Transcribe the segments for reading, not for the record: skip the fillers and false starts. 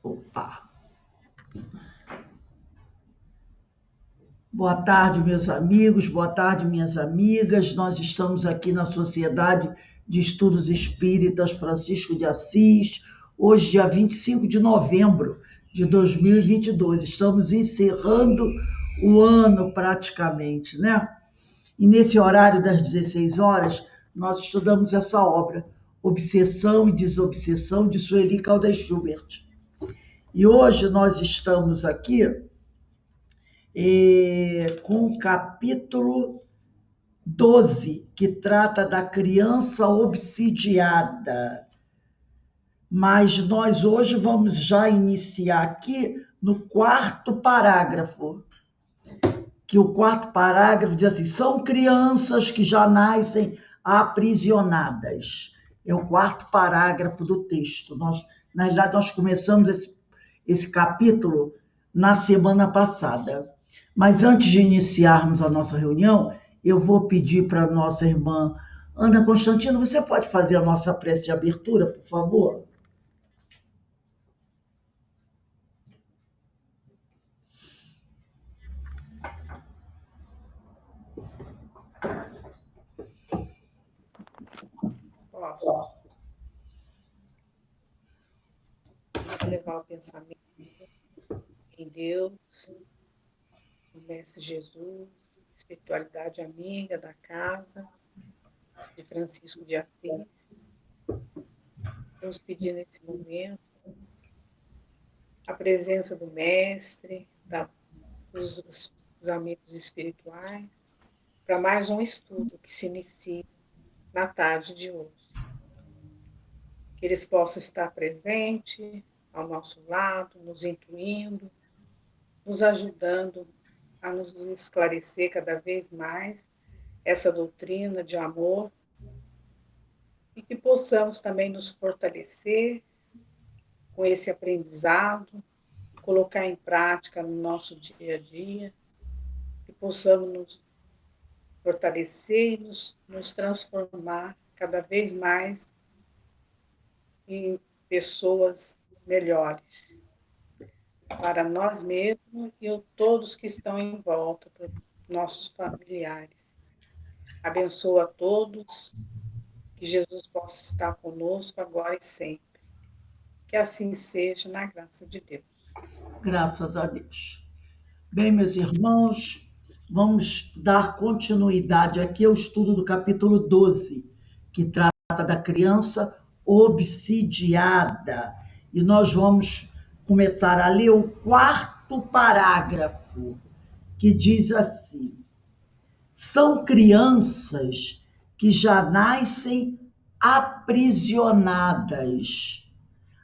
Opa! Boa tarde, meus amigos, boa tarde, minhas amigas. Nós estamos aqui na Sociedade de Estudos Espíritas Francisco de Assis, hoje, dia 25 de novembro de 2022. Estamos encerrando o ano praticamente, né? E nesse horário das 16 horas, nós estudamos essa obra, Obsessão e Desobsessão, de Sueli Caldas Schubert. E hoje nós estamos aqui com o capítulo 12, que trata da criança obsidiada. Mas nós hoje vamos já iniciar aqui no quarto parágrafo, que o quarto parágrafo diz assim: são crianças que já nascem aprisionadas. É o quarto parágrafo do texto. Na verdade, nós começamos esse capítulo na semana passada. Mas antes de iniciarmos a nossa reunião, eu vou pedir para a nossa irmã Ana Constantino, você pode fazer a nossa prece de abertura, por favor? Posso. Vamos levar o pensamento em Deus, no Mestre Jesus, espiritualidade amiga da casa, de Francisco de Assis. Vamos pedir nesse momento a presença do Mestre, dos amigos espirituais, para mais um estudo que se inicia na tarde de hoje. Que eles possam estar presentes ao nosso lado, nos intuindo, nos ajudando a nos esclarecer cada vez mais essa doutrina de amor e que possamos também nos fortalecer com esse aprendizado, colocar em prática no nosso dia a dia, que possamos nos fortalecer e nos transformar cada vez mais em pessoas melhores para nós mesmos e todos que estão em volta, para nossos familiares. Abençoa a todos, que Jesus possa estar conosco agora e sempre. Que assim seja, na graça de Deus. Graças a Deus. Bem, meus irmãos, vamos dar continuidade aqui ao estudo do capítulo 12, que trata da criança obsidiada. E nós vamos começar a ler o quarto parágrafo, que diz assim: são crianças que já nascem aprisionadas,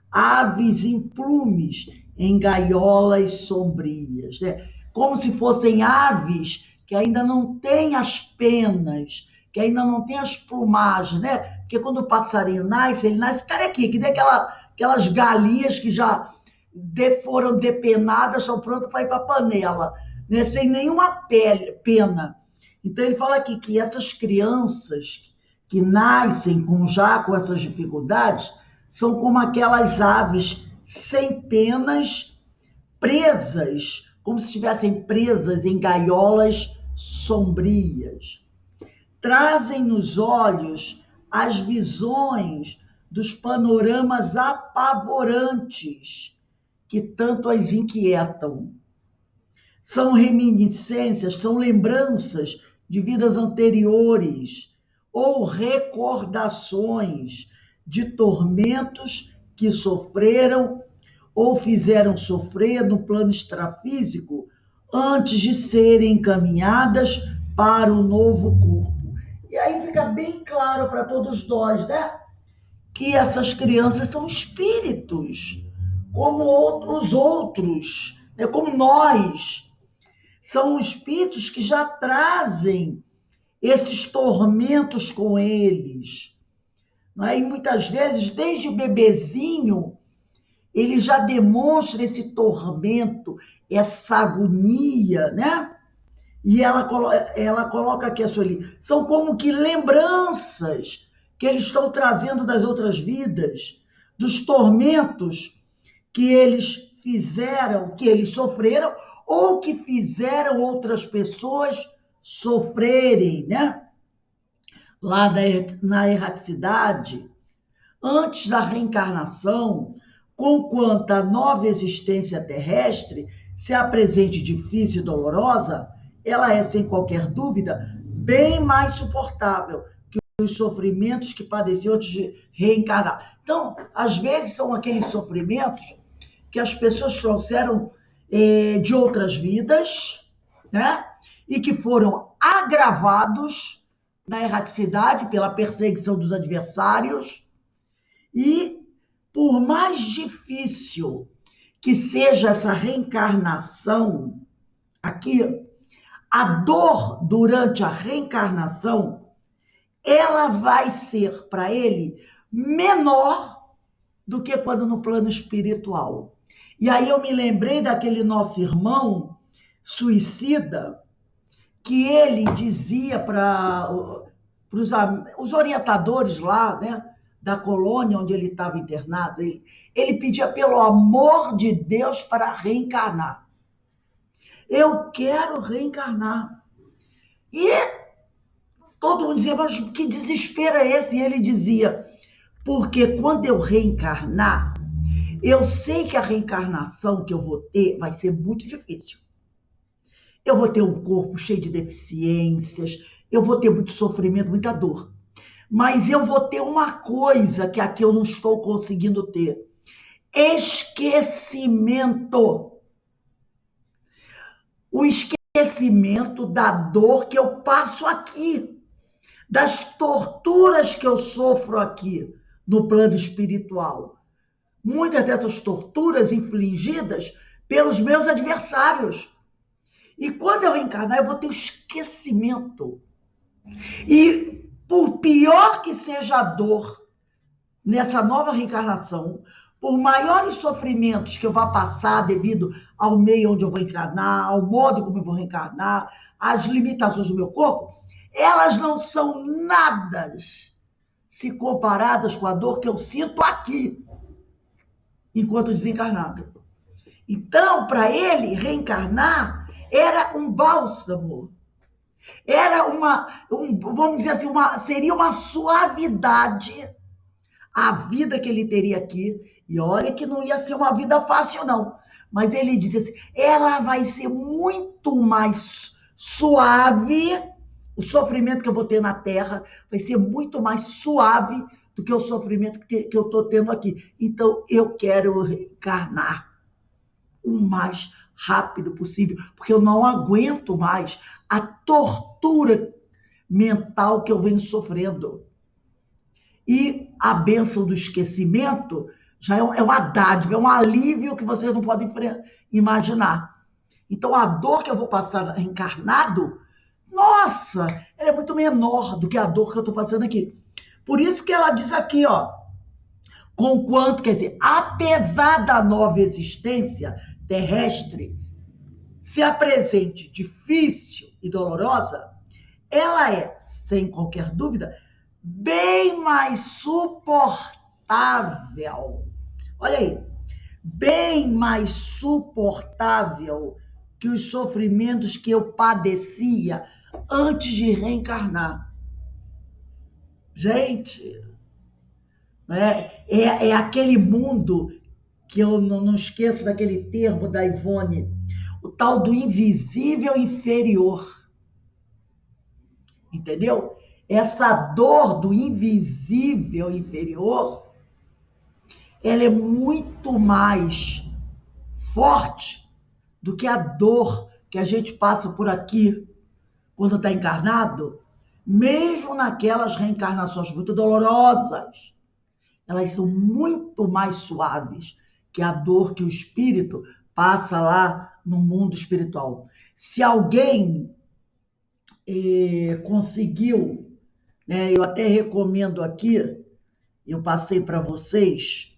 aves em plumes em gaiolas sombrias, né? Como se fossem aves que ainda não têm as penas, que ainda não têm as plumagens, né? Porque quando o passarinho nasce, ele nasce carequinha, que nem aquelas galinhas que já foram depenadas, estão prontas para ir para a panela, né? Sem nenhuma pena. Então ele fala aqui que essas crianças que nascem já com essas dificuldades são como aquelas aves sem penas, presas, como se estivessem presas em gaiolas sombrias. Trazem nos olhos as visões dos panoramas apavorantes que tanto as inquietam. São reminiscências, são lembranças de vidas anteriores ou recordações de tormentos que sofreram ou fizeram sofrer no plano extrafísico antes de serem encaminhadas para o novo corpo. E aí fica bem claro para todos nós, né? Que essas crianças são espíritos, como os outros, né? Como nós. São espíritos que já trazem esses tormentos com eles. E muitas vezes, desde o bebezinho, ele já demonstra esse tormento, essa agonia, né? E ela coloca aqui a Sueli, são como que lembranças que eles estão trazendo das outras vidas, dos tormentos que eles fizeram, que eles sofreram, ou que fizeram outras pessoas sofrerem, né? Lá na erraticidade, antes da reencarnação, conquanto a nova existência terrestre se apresente difícil e dolorosa, ela é, sem qualquer dúvida, bem mais suportável que os sofrimentos que padeceu antes de reencarnar. Então, às vezes, são aqueles sofrimentos que as pessoas trouxeram de outras vidas, né? E que foram agravados na erraticidade pela perseguição dos adversários. E, por mais difícil que seja essa reencarnação aqui, a dor durante a reencarnação, ela vai ser para ele menor do que quando no plano espiritual. E aí eu me lembrei daquele nosso irmão suicida, que ele dizia para os orientadores lá, né, da colônia onde ele estava internado, ele pedia pelo amor de Deus para reencarnar. Eu quero reencarnar. E todo mundo dizia, mas que desespero é esse? E ele dizia, porque quando eu reencarnar, eu sei que a reencarnação que eu vou ter vai ser muito difícil. Eu vou ter um corpo cheio de deficiências, eu vou ter muito sofrimento, muita dor. Mas eu vou ter uma coisa que aqui eu não estou conseguindo ter. Esquecimento. O esquecimento da dor que eu passo aqui, das torturas que eu sofro aqui no plano espiritual. Muitas dessas torturas infligidas pelos meus adversários. E quando eu reencarnar, eu vou ter o esquecimento. E por pior que seja a dor nessa nova reencarnação, por maiores sofrimentos que eu vá passar devido ao meio onde eu vou encarnar, ao modo como eu vou reencarnar, às limitações do meu corpo, elas não são nada se comparadas com a dor que eu sinto aqui, enquanto desencarnado. Então, para ele, reencarnar era um bálsamo. Era vamos dizer assim, seria uma suavidade a vida que ele teria aqui. E olha que não ia ser uma vida fácil, não. Mas ele disse assim, ela vai ser muito mais suave, o sofrimento que eu vou ter na Terra vai ser muito mais suave do que o sofrimento que eu estou tendo aqui. Então, eu quero reencarnar o mais rápido possível, porque eu não aguento mais a tortura mental que eu venho sofrendo. E a bênção do esquecimento já é uma dádiva, é um alívio que vocês não podem imaginar. Então, a dor que eu vou passar encarnado, nossa, ela é muito menor do que a dor que eu estou passando aqui. Por isso que ela diz aqui, ó, conquanto, quer dizer, apesar da nova existência terrestre se apresente difícil e dolorosa, ela é, sem qualquer dúvida, bem mais suportável. Olha aí, bem mais suportável que os sofrimentos que eu padecia antes de reencarnar. Gente, é aquele mundo que eu não esqueço daquele termo da Ivone, o tal do invisível inferior. Entendeu? Essa dor do invisível inferior, ela é muito mais forte do que a dor que a gente passa por aqui quando está encarnado, mesmo naquelas reencarnações muito dolorosas. Elas são muito mais suaves que a dor que o espírito passa lá no mundo espiritual. Se alguém conseguiu, né, eu até recomendo aqui, eu passei para vocês,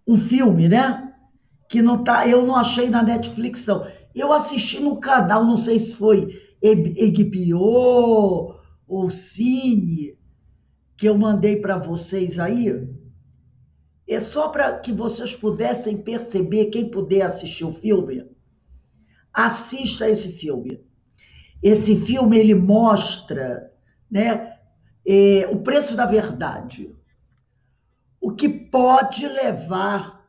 um filme, né? Que não tá, eu não achei na Netflix, não. Eu assisti no canal, não sei se foi HBO ou Cine, que eu mandei para vocês aí. É só para que vocês pudessem perceber, quem puder assistir o filme, assista esse filme. Esse filme, ele mostra, né, o preço da verdade. O que pode levar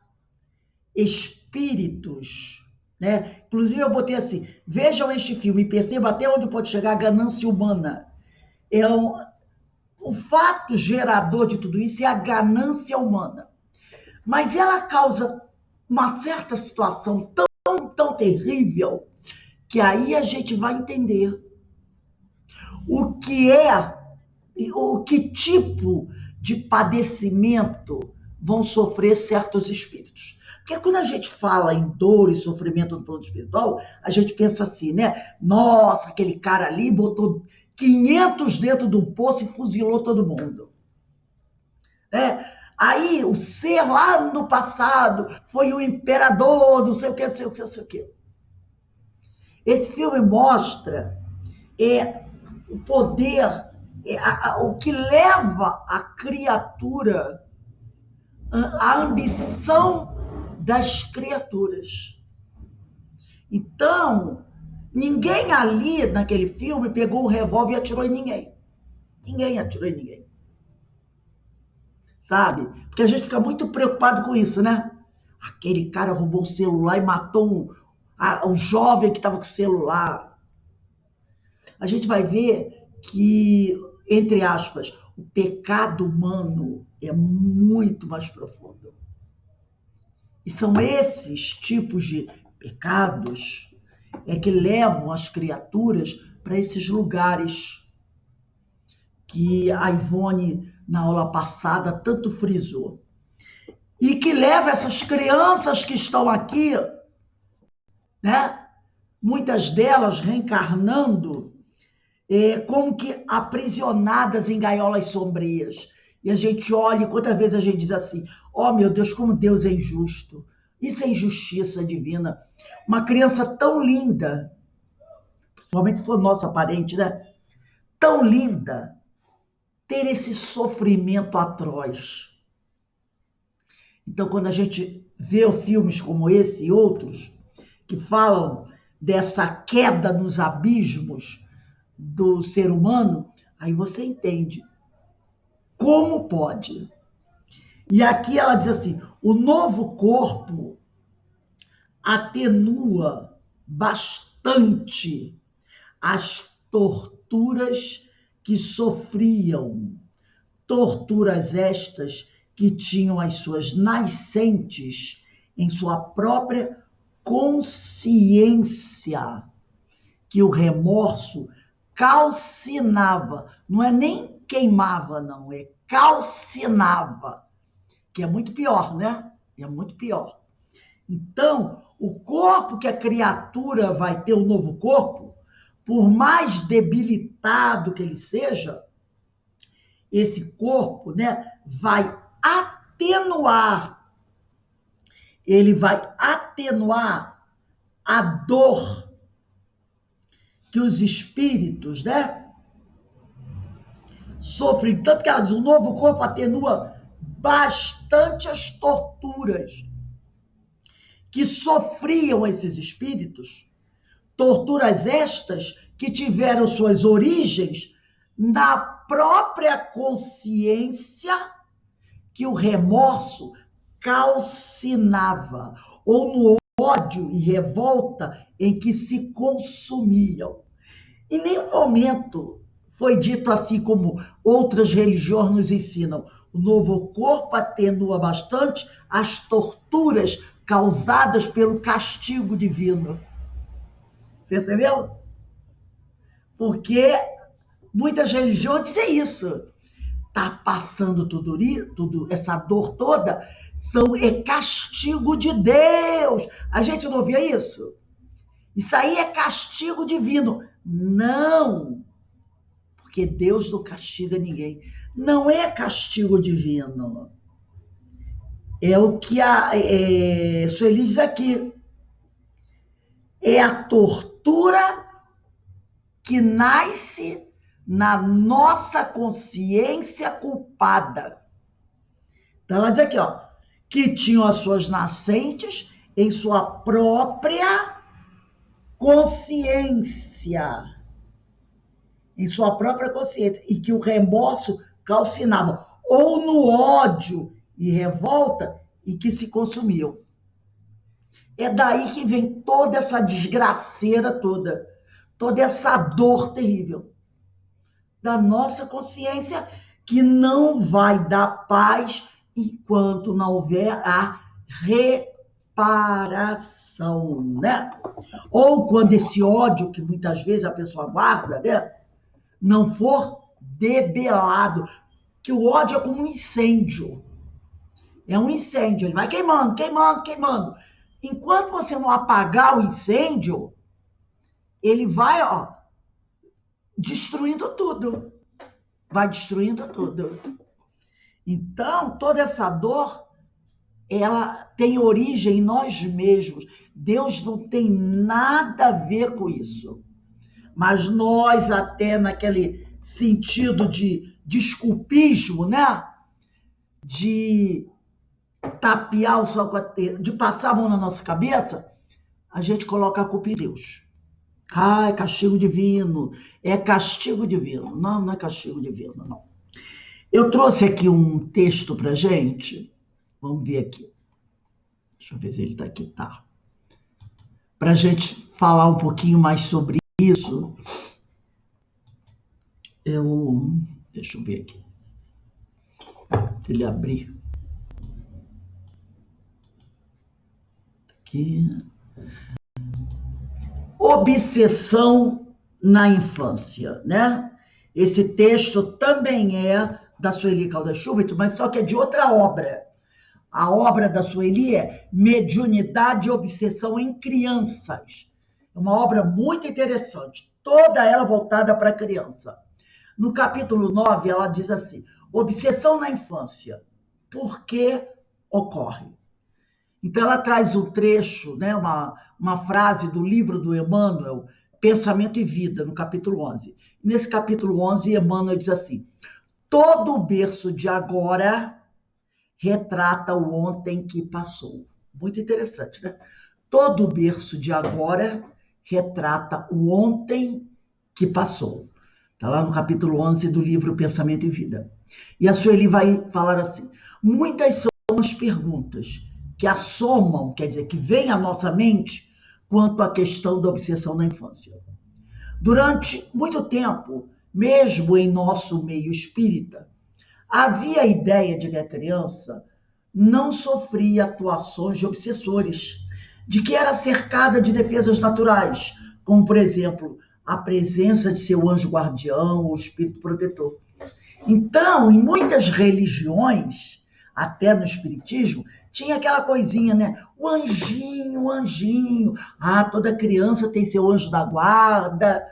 espíritos, né? Inclusive eu botei assim, vejam este filme e percebam até onde pode chegar a ganância humana. O fato gerador de tudo isso é a ganância humana. Mas ela causa uma certa situação tão terrível que aí a gente vai entender o que tipo de padecimento vão sofrer certos espíritos. Porque quando a gente fala em dor e sofrimento no plano espiritual, a gente pensa assim, né? Nossa, aquele cara ali botou 500 dentro do poço e fuzilou todo mundo. Aí o ser lá no passado foi o imperador, não sei o que, não sei o que, não sei o que. Esse filme mostra o poder, o que leva a criatura, a ambição das criaturas. Então, ninguém ali naquele filme pegou um revólver e atirou em ninguém. Ninguém atirou em ninguém. Sabe? Porque a gente fica muito preocupado com isso, né? Aquele cara roubou o celular e matou o jovem que estava com o celular. A gente vai ver que, entre aspas, o pecado humano é muito mais profundo. E são esses tipos de pecados que levam as criaturas para esses lugares que a Ivone, na aula passada, tanto frisou. E que leva essas crianças que estão aqui, né? Muitas delas reencarnando como que aprisionadas em gaiolas sombrias. E a gente olha, e quantas vezes a gente diz assim, oh meu Deus, como Deus é injusto. Isso é injustiça divina. Uma criança tão linda, principalmente se for nossa parente, né? Tão linda, ter esse sofrimento atroz. Então, quando a gente vê filmes como esse e outros, que falam dessa queda nos abismos do ser humano, aí você entende como pode. E aqui ela diz assim, o novo corpo atenua bastante as torturas que sofriam, torturas estas que tinham as suas nascentes em sua própria consciência, que o remorso calcinava, não é nem queimava, não, é calcinava, que é muito pior, né? É muito pior. Então, o corpo que a criatura vai ter, o novo corpo, por mais debilitado que ele seja, esse corpo, né, vai atenuar, ele vai atenuar a dor que os espíritos, né, sofrem. Tanto que ela diz, o novo corpo atenua bastante as torturas que sofriam esses espíritos, torturas estas que tiveram suas origens na própria consciência que o remorso calcinava, ou no ódio e revolta em que se consumiam. Em nenhum momento foi dito assim como outras religiões nos ensinam. O novo corpo atenua bastante as torturas causadas pelo castigo divino. Percebeu? Porque muitas religiões dizem isso. Está passando tudo, essa dor toda, é castigo de Deus. A gente não ouvia isso? Isso aí é castigo divino. Não, porque Deus não castiga ninguém. Não é castigo divino. É o que a Sueli diz aqui. É a tortura que nasce na nossa consciência culpada. Então ela diz aqui, ó, que tinham as suas nascentes em sua própria consciência. Em sua própria consciência. E que o remorso calcinava. Ou no ódio e revolta e que se consumiam. É daí que vem toda essa desgraceira toda. Toda essa dor terrível. Da nossa consciência que não vai dar paz enquanto não houver a reparação, né? Ou quando esse ódio que muitas vezes a pessoa guarda, né, não for debelado, que o ódio é como um incêndio. É um incêndio, ele vai queimando, queimando, queimando. Enquanto você não apagar o incêndio, ele vai, destruindo tudo. Vai destruindo tudo. Então, toda essa dor, ela tem origem em nós mesmos. Deus não tem nada a ver com isso. Mas nós, até naquele sentido de desculpismo, né? De tapear o sol com a teia, de passar a mão na nossa cabeça, a gente coloca a culpa em Deus. É castigo divino. É castigo divino. Não, não é castigo divino, não. Eu trouxe aqui um texto pra gente. Vamos ver aqui. Deixa eu ver se ele está aqui. Tá. Pra gente falar um pouquinho mais sobre isso. Deixa eu ver aqui. Se ele abrir. Aqui. Obsessão na infância, né? Esse texto também é da Sueli Caldas Schubert, mas só que é de outra obra. A obra da Sueli é Mediunidade e Obsessão em Crianças. É uma obra muito interessante, toda ela voltada para a criança. No capítulo 9, ela diz assim, obsessão na infância, por que ocorre? Então, ela traz um trecho, né, uma frase do livro do Emmanuel, Pensamento e Vida, no capítulo 11. Nesse capítulo 11, Emmanuel diz assim, todo o berço de agora retrata o ontem que passou. Muito interessante, né? Todo o berço de agora retrata o ontem que passou. Está lá no capítulo 11 do livro Pensamento e Vida. E a Sueli vai falar assim, muitas são as perguntas que assomam, quer dizer, que vêm à nossa mente quanto à questão da obsessão na infância. Durante muito tempo, mesmo em nosso meio espírita, havia a ideia de que a criança não sofria atuações de obsessores, de que era cercada de defesas naturais, como, por exemplo, a presença de seu anjo guardião ou espírito protetor. Então, em muitas religiões, até no espiritismo, tinha aquela coisinha, né? O anjinho, o anjinho. Toda criança tem seu anjo da guarda,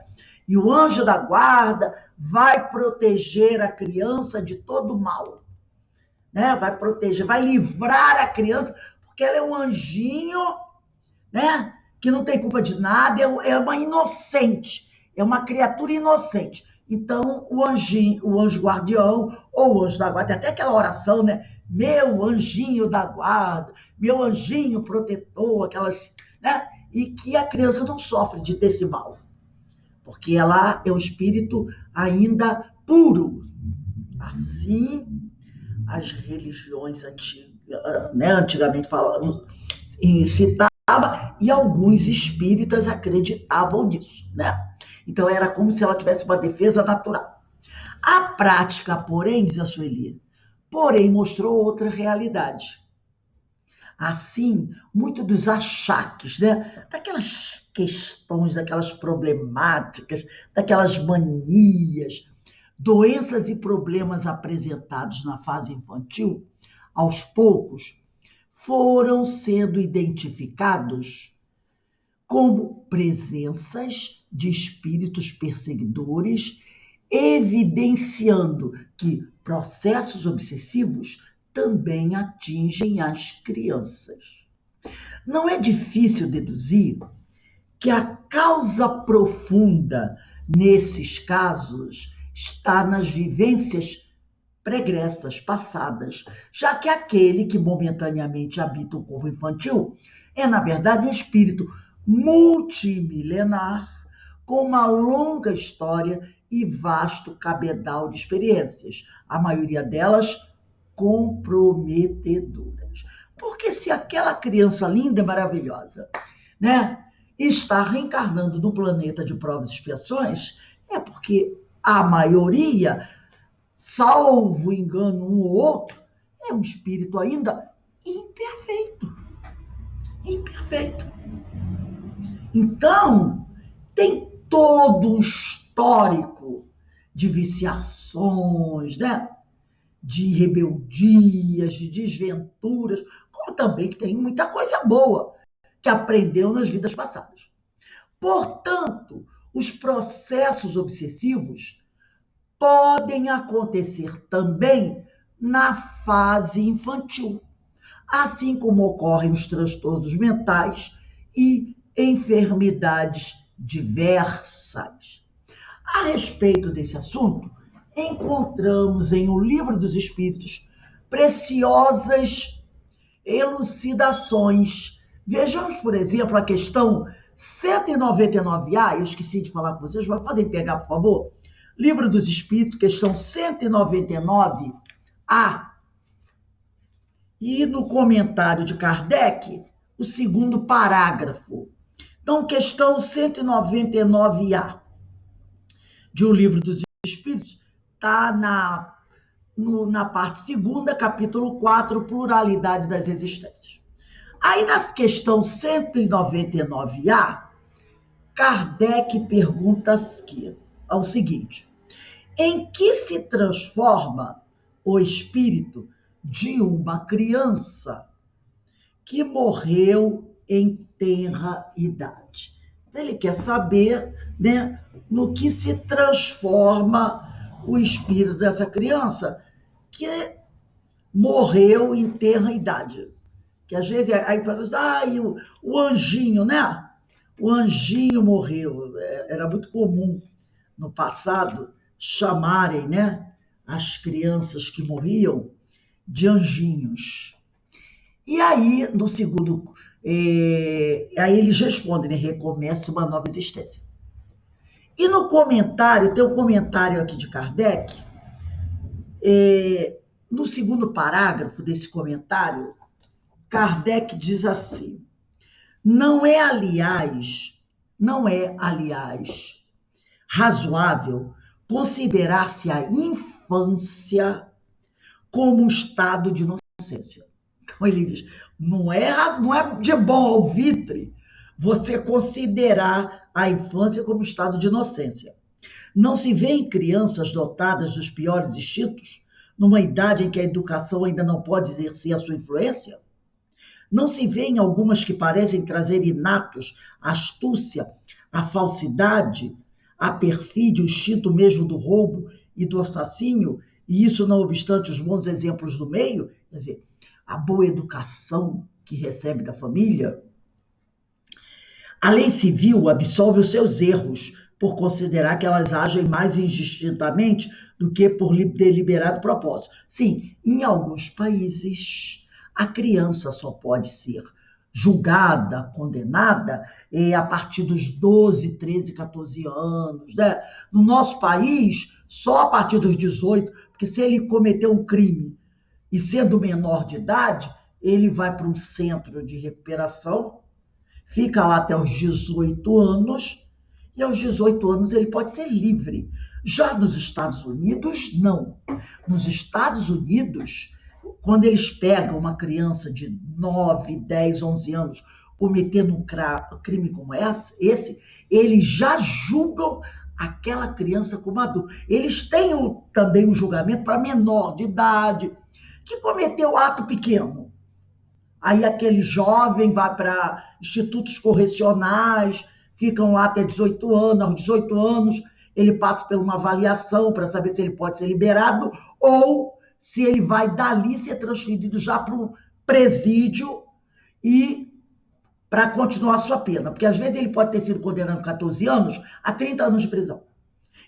e o anjo da guarda vai proteger a criança de todo mal, né? Vai proteger, vai livrar a criança, porque ela é um anjinho, né? Que não tem culpa de nada, é uma inocente, é uma criatura inocente. Então, o anjo guardião, ou o anjo da guarda, tem até aquela oração, né? Meu anjinho da guarda, meu anjinho protetor, aquelas, né? E que a criança não sofre de ter esse mal, porque ela é um espírito ainda puro. Assim, as religiões antigas, né? Antigamente falavam, citava, e alguns espíritas acreditavam nisso, né? Então, era como se ela tivesse uma defesa natural. A prática, porém, diz a Sueli, mostrou outra realidade. Assim, muito dos achaques, né? Daquelas questões, daquelas problemáticas, daquelas manias, doenças e problemas apresentados na fase infantil, aos poucos, foram sendo identificados como presenças de espíritos perseguidores, evidenciando que processos obsessivos também atingem as crianças. Não é difícil deduzir que a causa profunda nesses casos está nas vivências pregressas, passadas, já que aquele que momentaneamente habita o corpo infantil é, na verdade, um espírito multimilenar com uma longa história e vasto cabedal de experiências, a maioria delas comprometedoras. Porque se aquela criança linda e maravilhosa, né, está reencarnando no planeta de provas e expiações, é porque a maioria, salvo engano um ou outro, é um espírito ainda imperfeito. Imperfeito. Então, tem todo um histórico de viciações, né? De rebeldias, de desventuras, como também tem muita coisa boa que aprendeu nas vidas passadas. Portanto, os processos obsessivos podem acontecer também na fase infantil, assim como ocorrem os transtornos mentais e enfermidades diversas. A respeito desse assunto, encontramos em O Livro dos Espíritos preciosas elucidações. Vejamos, por exemplo, a questão 199A, eu esqueci de falar com vocês, mas podem pegar, por favor? Livro dos Espíritos, questão 199A. E no comentário de Kardec, o segundo parágrafo. Então, questão 199A de O Livro dos Espíritos está na parte segunda, capítulo 4, Pluralidade das Existências. Aí, na questão 199A, Kardec pergunta o seguinte: em que se transforma o espírito de uma criança que morreu em tenra idade? Então, ele quer saber, né, no que se transforma o espírito dessa criança que morreu em tenra idade. Que às vezes aí pessoas dizem, o anjinho, né? O anjinho morreu. Era muito comum no passado chamarem, né, as crianças que morriam de anjinhos. E aí, no segundo, aí eles respondem, né, recomeça uma nova existência. E no comentário, tem um comentário aqui de Kardec, no segundo parágrafo desse comentário, Kardec diz assim: não é, aliás, razoável considerar-se a infância como um estado de inocência. Então ele diz, não é de bom alvitre você considerar a infância como um estado de inocência. Não se vê em crianças dotadas dos piores instintos, numa idade em que a educação ainda não pode exercer a sua influência? Não se vê em algumas que parecem trazer inatos a astúcia, a falsidade, a perfídia, o instinto mesmo do roubo e do assassínio, e isso não obstante os bons exemplos do meio, quer dizer, a boa educação que recebe da família? A lei civil absolve os seus erros por considerar que elas agem mais indistintamente do que por deliberado propósito. Sim, em alguns países a criança só pode ser julgada, condenada a partir dos 12, 13, 14 anos, né? No nosso país, só a partir dos 18, porque se ele cometeu um crime e sendo menor de idade, ele vai para um centro de recuperação, fica lá até os 18 anos, e aos 18 anos ele pode ser livre. Já nos Estados Unidos, não. Nos Estados Unidos, quando eles pegam uma criança de 9, 10, 11 anos cometendo um crime como esse, eles já julgam aquela criança como adulta. Eles têm também um julgamento para menor de idade, que cometeu ato pequeno. Aí aquele jovem vai para institutos correcionais, ficam lá até 18 anos, aos 18 anos ele passa por uma avaliação para saber se ele pode ser liberado ou se ele vai dali ser transferido já para um presídio e para continuar a sua pena. Porque às vezes ele pode ter sido condenado a 14 anos a 30 anos de prisão.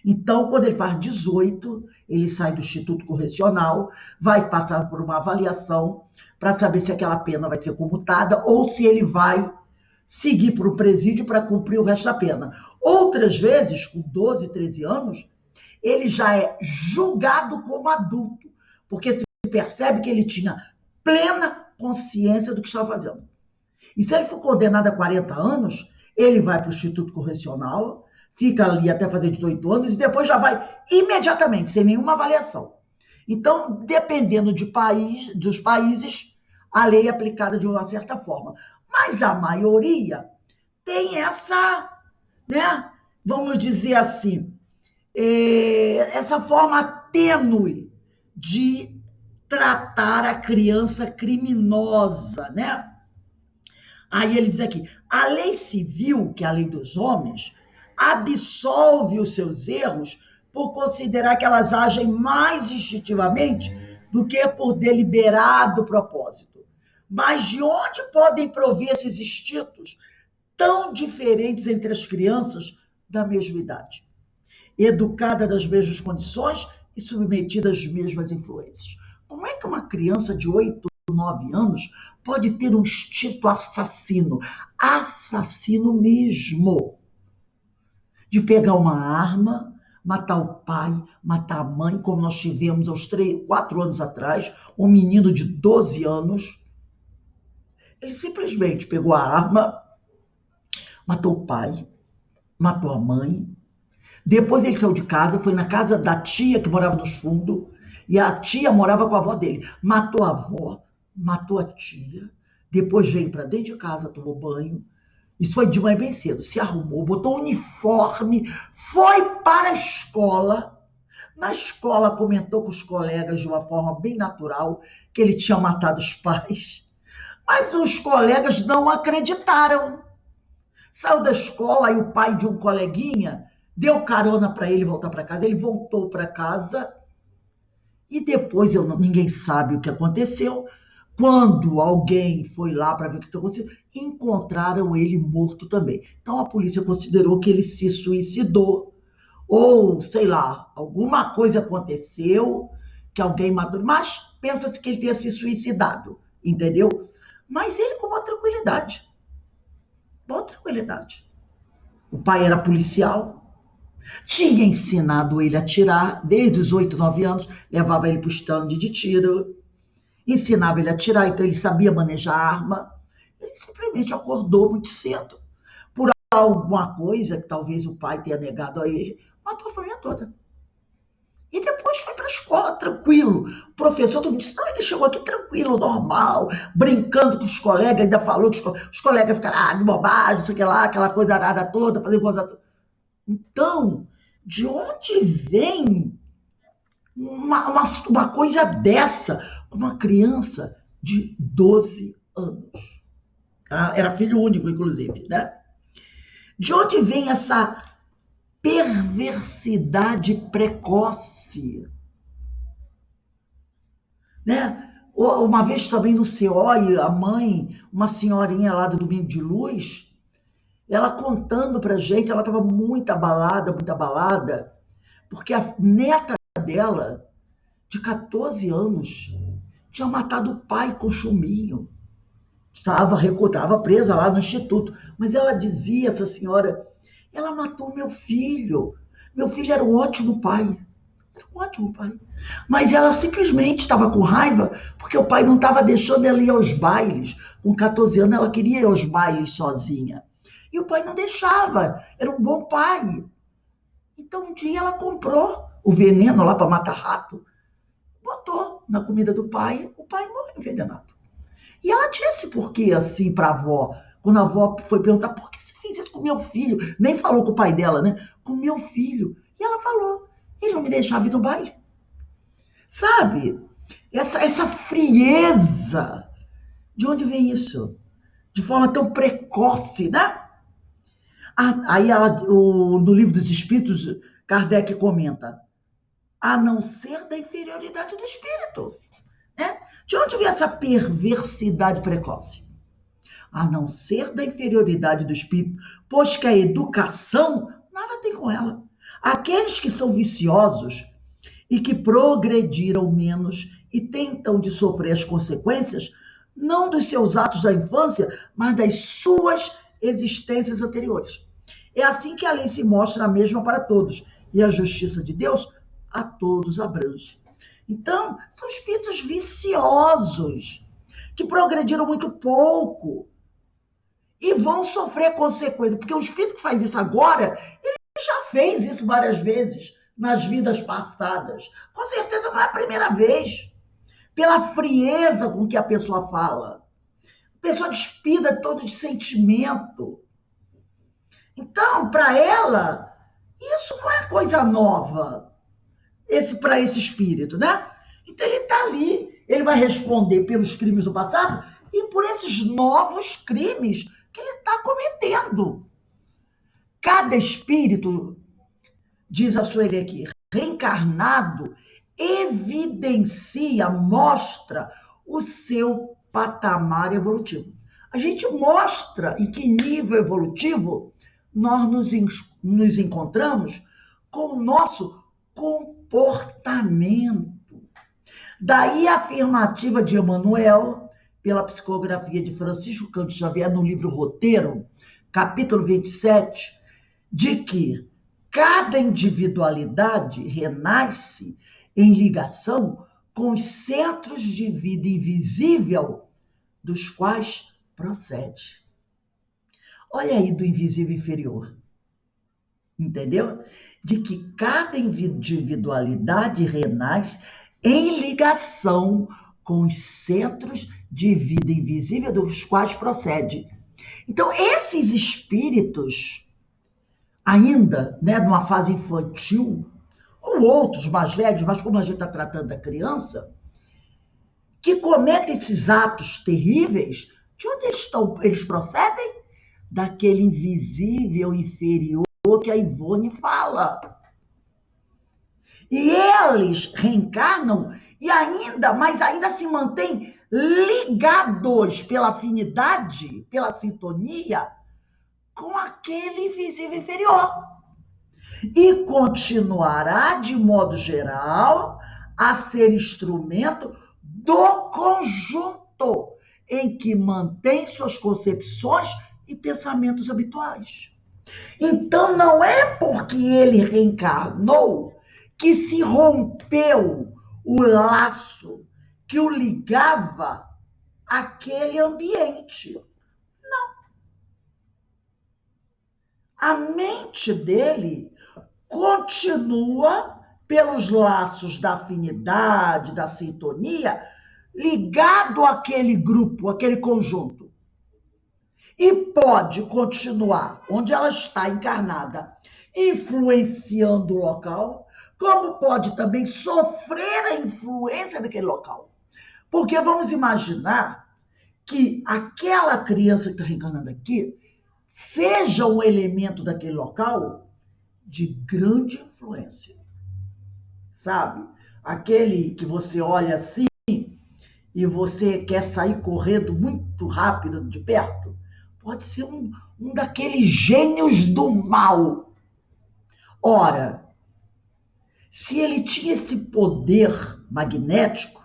Então, quando ele faz 18, ele sai do Instituto Correcional, vai passar por uma avaliação para saber se aquela pena vai ser comutada ou se ele vai seguir para o presídio para cumprir o resto da pena. Outras vezes, com 12, 13 anos, ele já é julgado como adulto, porque se percebe que ele tinha plena consciência do que estava fazendo. E se ele for condenado a 40 anos, ele vai para o Instituto Correcional, fica ali até fazer 18 anos e depois já vai imediatamente, sem nenhuma avaliação. Então, dependendo dos países, a lei é aplicada de uma certa forma. Mas a maioria tem essa, né, vamos dizer assim, essa forma tênue de tratar a criança criminosa, né? Aí ele diz aqui, a lei civil, que é a lei dos homens, absolve os seus erros por considerar que elas agem mais instintivamente do que por deliberado propósito. Mas de onde podem provir esses instintos tão diferentes entre as crianças da mesma idade, educada das mesmas condições e submetida às mesmas influências? Como é que uma criança de 8, 9 anos pode ter um instinto assassino mesmo, de pegar uma arma, matar o pai, matar a mãe, como nós tivemos aos 4 anos atrás, um menino de 12 anos. Ele simplesmente pegou a arma, matou o pai, matou a mãe. Depois ele saiu de casa, foi na casa da tia que morava nos fundos, e a tia morava com a avó dele. Matou a avó, matou a tia, depois veio para dentro de casa, tomou banho. Isso foi de manhã bem cedo. Se arrumou, botou o uniforme, foi para a escola. Na escola comentou com os colegas de uma forma bem natural que ele tinha matado os pais. Mas os colegas não acreditaram. Saiu da escola e o pai de um coleguinha deu carona para ele voltar para casa. Ele voltou para casa e depois ninguém sabe o que aconteceu. Quando alguém foi lá para ver o que aconteceu, encontraram ele morto também. Então a polícia considerou que ele se suicidou, ou sei lá, alguma coisa aconteceu, que alguém matou, mas pensa-se que ele tenha se suicidado, entendeu? Mas ele com uma tranquilidade. Boa tranquilidade. O pai era policial, tinha ensinado ele a atirar, desde os 8, 9 anos, levava ele para o stand de tiro, ensinava ele a atirar, então ele sabia manejar a arma. Ele simplesmente acordou muito cedo. Por alguma coisa que talvez o pai tenha negado a ele, matou a família toda. E depois foi para a escola, tranquilo. O professor todo disse, não, ele chegou aqui tranquilo, normal, brincando com os colegas, ainda falou que os colegas ficaram, de bobagem, sei lá, aquela coisa arada toda, fazendo coisa. Então, de onde vem uma coisa dessa, uma criança de 12 anos? Era filho único, inclusive, né? De onde vem essa perversidade precoce? Né? Uma vez também no CEOI, a mãe, uma senhorinha lá do Domingo de Luz, ela contando pra gente, ela estava muito abalada, porque a neta dela, de 14 anos, tinha matado o pai com chumbinho. Estava presa lá no instituto. Mas ela dizia, essa senhora, ela matou meu filho. Meu filho era um ótimo pai. Era um ótimo pai. Mas ela simplesmente estava com raiva porque o pai não estava deixando ela ir aos bailes. Com 14 anos, ela queria ir aos bailes sozinha. E o pai não deixava. Era um bom pai. Então, um dia ela comprou o veneno lá para matar rato, botou na comida do pai, o pai morreu envenenado. E ela disse porquê assim para a avó. Quando a avó foi perguntar, por que você fez isso com meu filho? Nem falou com o pai dela, né? Com meu filho. E ela falou, ele não me deixava ir no baile. Sabe? Essa frieza. De onde vem isso? De forma tão precoce, né? Aí no Livro dos Espíritos, Kardec comenta, a não ser da inferioridade do espírito. Né? De onde vem essa perversidade precoce? A não ser da inferioridade do espírito, pois que a educação nada tem com ela. Aqueles que são viciosos e que progrediram menos e tentam de sofrer as consequências, não dos seus atos da infância, mas das suas existências anteriores. É assim que a lei se mostra a mesma para todos, e a justiça de Deus a todos abrange. Então, são espíritos viciosos, que progrediram muito pouco e vão sofrer consequências, porque o espírito que faz isso agora, ele já fez isso várias vezes nas vidas passadas. Com certeza não é a primeira vez. Pela frieza com que a pessoa fala. A pessoa despida todo de sentimento. Então, para ela, isso não é coisa nova, para esse espírito, né? Então ele está ali, ele vai responder pelos crimes do passado e por esses novos crimes que ele está cometendo. Cada espírito, diz a Sueli aqui, reencarnado, evidencia, mostra o seu patamar evolutivo. A gente mostra em que nível evolutivo nós nos encontramos com o nosso comportamento. Daí a afirmativa de Emmanuel, pela psicografia de Francisco Cândido Xavier, no livro Roteiro, capítulo 27, de que cada individualidade renasce em ligação com os centros de vida invisível dos quais procede. Olha aí do invisível inferior. Entendeu? De que cada individualidade renasce em ligação com os centros de vida invisível dos quais procede. Então, esses espíritos, ainda, né, numa fase infantil, ou outros mais velhos, mas como a gente está tratando da criança, que cometem esses atos terríveis, de onde eles procedem? Daquele invisível inferior que a Ivone fala. E eles reencarnam e ainda se mantêm ligados pela afinidade, pela sintonia com aquele invisível inferior. E continuará, de modo geral, a ser instrumento do conjunto em que mantém suas concepções e pensamentos habituais. Então, não é porque ele reencarnou que se rompeu o laço que o ligava àquele ambiente. Não. A mente dele continua, pelos laços da afinidade, da sintonia, ligado àquele grupo, àquele conjunto. E pode continuar onde ela está encarnada, influenciando o local, como pode também sofrer a influência daquele local. Porque vamos imaginar que aquela criança que está reencarnando aqui seja um elemento daquele local de grande influência. Sabe? Aquele que você olha assim e você quer sair correndo muito rápido de perto, pode ser um daqueles gênios do mal. Ora, se ele tinha esse poder magnético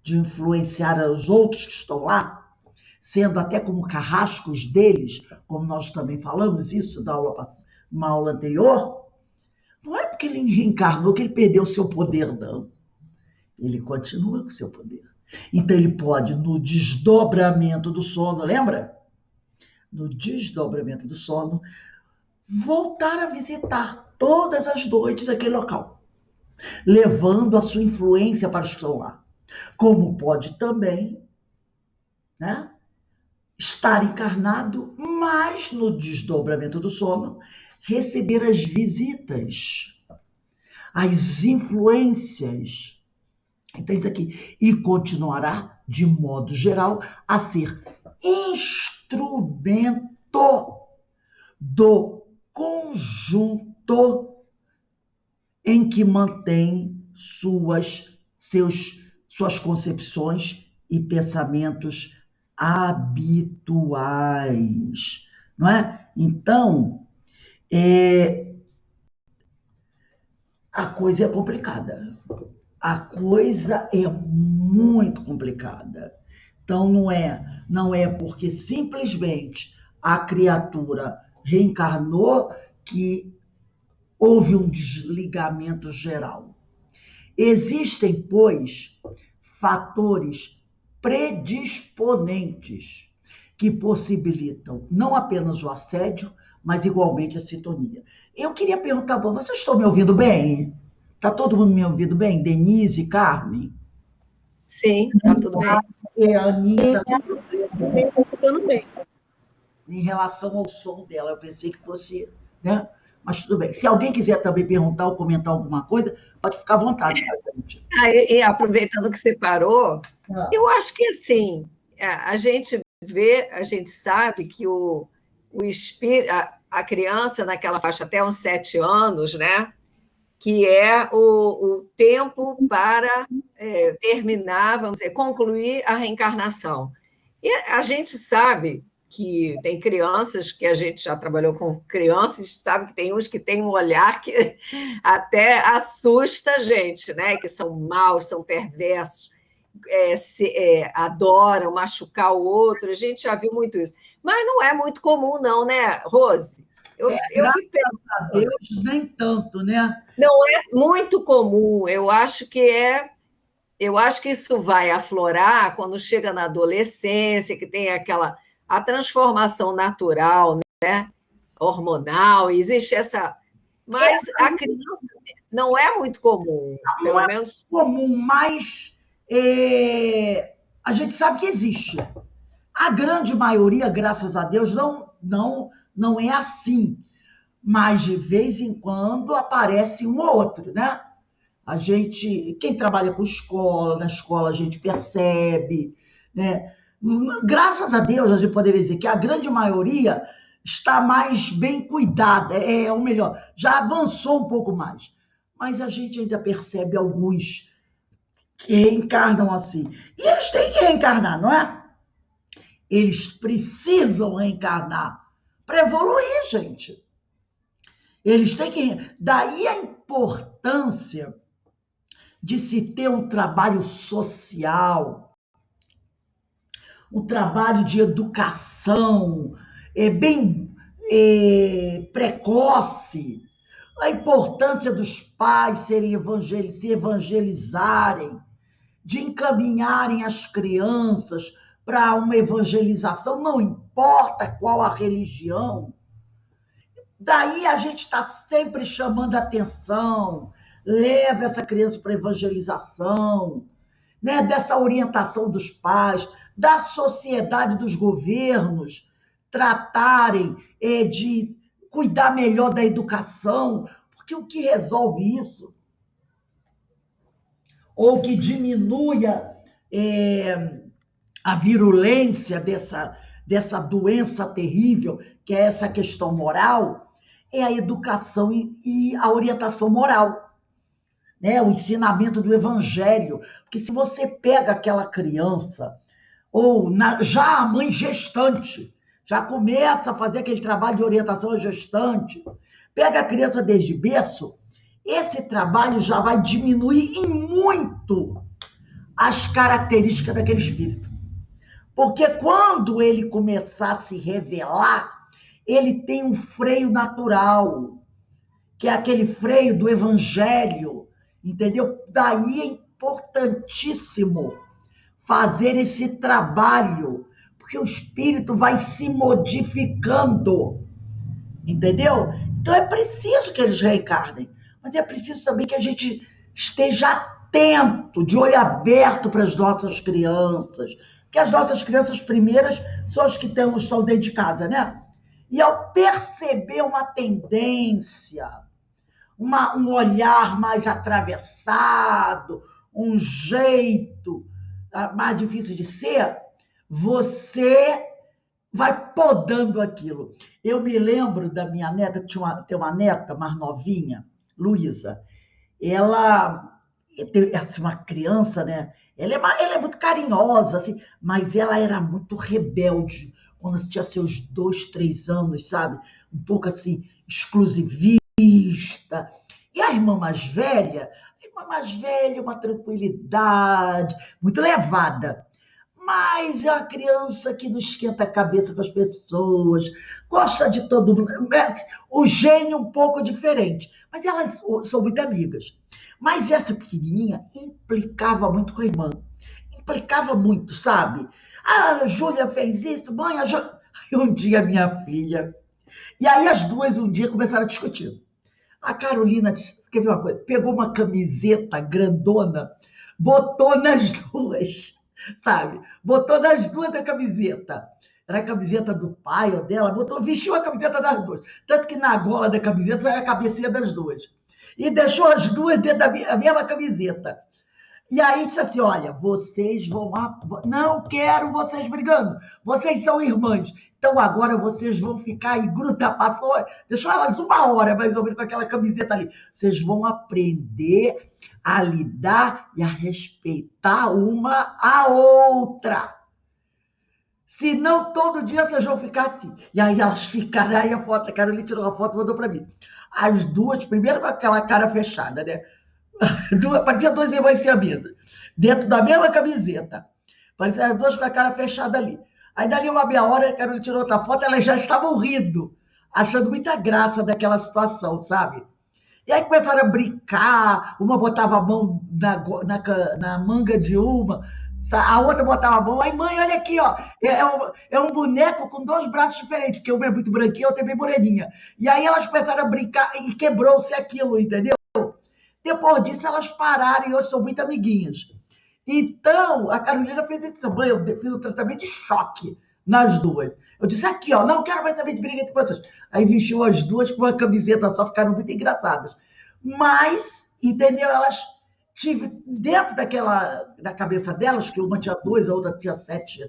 de influenciar os outros que estão lá, sendo até como carrascos deles, como nós também falamos isso numa aula anterior, não é porque ele reencarnou que ele perdeu o seu poder, não. Ele continua com o seu poder. Então ele pode, no desdobramento do sono, lembra? No desdobramento do sono, voltar a visitar todas as noites aquele local, levando a sua influência para os que estão lá. Como pode também, né, estar encarnado, mas no desdobramento do sono, receber as visitas, as influências. Então, isso aqui. E continuará, de modo geral, a ser instrumento do conjunto em que mantém suas concepções e pensamentos habituais, não é? Então, a coisa é complicada. A coisa é muito complicada. Então, não é porque simplesmente a criatura reencarnou que houve um desligamento geral. Existem, pois, fatores predisponentes que possibilitam não apenas o assédio, mas igualmente a sintonia. Eu queria perguntar, vocês estão me ouvindo bem? Está todo mundo me ouvindo bem? Denise, Carmen? Sim, está tudo bem. E a Aninha está tudo Também estou escutando bem. em relação ao som dela. Eu pensei que fosse, né? Mas tudo bem. Se alguém quiser também perguntar ou comentar alguma coisa, pode ficar à vontade, gente. E aproveitando que você parou, eu acho que assim, a gente vê, a gente sabe que o espírito, a criança naquela faixa até uns 7 anos, né? Que é o tempo para terminar, vamos dizer, concluir a reencarnação. E a gente sabe que tem crianças, que a gente já trabalhou com crianças, sabe que tem uns que têm um olhar que até assusta a gente, né? Que são maus, são perversos, adoram machucar o outro, a gente já viu muito isso. Mas não é muito comum, não, né, Rose? Eu fico pensando, a Deus, nem tanto, né? não é muito comum, eu acho que isso vai aflorar quando chega na adolescência, que tem a transformação natural, né? Hormonal, existe essa. Mas a criança não é muito comum, pelo menos. Comum, mas a gente sabe que existe. A grande maioria, graças a Deus, não é assim. Mas de vez em quando aparece um ou outro, né? Quem trabalha com escola, na escola a gente percebe, né? Graças a Deus, a gente poderia dizer que a grande maioria está mais bem cuidada, ou melhor, já avançou um pouco mais. Mas a gente ainda percebe alguns que reencarnam assim. E eles têm que reencarnar, não é? Eles precisam reencarnar para evoluir, gente. Eles têm que. Daí a importância de se ter um trabalho social, um trabalho de educação bem precoce, a importância dos pais se evangelizarem, de encaminharem as crianças para uma evangelização, não importa qual a religião. Daí a gente está sempre chamando a atenção, leva essa criança para evangelização, né? Dessa orientação dos pais, da sociedade, dos governos, tratarem de cuidar melhor da educação, porque o que resolve isso, ou que diminui a virulência dessa doença terrível, que é essa questão moral, é a educação e a orientação moral, né? O ensinamento do evangelho. Porque se você pega aquela criança, ou já a mãe gestante, já começa a fazer aquele trabalho de orientação à gestante, pega a criança desde berço, esse trabalho já vai diminuir em muito as características daquele espírito. Porque quando ele começar a se revelar, ele tem um freio natural, que é aquele freio do evangelho, entendeu? Daí é importantíssimo fazer esse trabalho, porque o espírito vai se modificando, entendeu? Então é preciso que eles reencarnem, mas é preciso também que a gente esteja atento, de olho aberto para as nossas crianças, porque as nossas crianças primeiras são as que estão dentro de casa, né? E ao perceber uma tendência, um olhar mais atravessado, um jeito mais difícil de ser, você vai podando aquilo. Eu me lembro da minha neta, tem uma neta mais novinha, Luísa. Ela é assim, uma criança, né? Ela é muito carinhosa, assim, mas ela era muito rebelde quando tinha seus 2, 3 anos, sabe? Um pouco assim, exclusivista. E a irmã mais velha, uma tranquilidade, muito levada. Mas é uma criança que não esquenta a cabeça com as pessoas, gosta de todo mundo. O gênio um pouco diferente, mas elas são muito amigas. Mas essa pequenininha implicava muito com a irmã. Implicava muito, sabe? Ah, a Júlia fez isso, mãe, a Júlia... Aí um dia minha filha... E aí as duas um dia começaram a discutir. A Carolina disse, quer ver uma coisa? Pegou uma camiseta grandona, botou nas duas, sabe? Botou nas duas a camiseta. Era a camiseta do pai ou dela, vestiu a camiseta das duas. Tanto que na gola da camiseta saiu a cabecinha das duas. E deixou as duas dentro da mesma camiseta. E aí disse assim, olha, vocês vão... Não quero vocês brigando. Vocês são irmãs. Então agora vocês vão ficar aí, gruda, passou... Deixou elas 1 hora, mais ou menos, com aquela camiseta ali. Vocês vão aprender a lidar e a respeitar uma a outra. Senão, todo dia vocês vão ficar assim. E aí elas ficaram... Aí a foto, a Carolina tirou uma foto e mandou para mim. As duas, primeiro com aquela cara fechada, né? Parecia 2 irmãs siamesas, dentro da mesma camiseta. Parecia as duas com a cara fechada ali. Aí dali uma meia hora, a Carolina tirou outra foto, elas já estavam rindo, achando muita graça daquela situação, sabe? E aí começaram a brincar, uma botava a mão na manga de uma, a outra botava a mão, aí mãe, olha aqui, ó, é um boneco com 2 braços diferentes, porque uma é muito branquinha, a outra é bem moreninha. E aí elas começaram a brincar e quebrou-se aquilo, entendeu? Depois disso, elas pararam e hoje são muito amiguinhas. Então, a Carolina fez isso. Mãe, eu fiz um tratamento de choque nas duas. Eu disse aqui, ó, não quero mais saber de briga entre vocês. Aí vestiu as duas com uma camiseta só, ficaram muito engraçadas. Mas, entendeu? Elas dentro da cabeça delas, que uma tinha 2, a outra tinha 7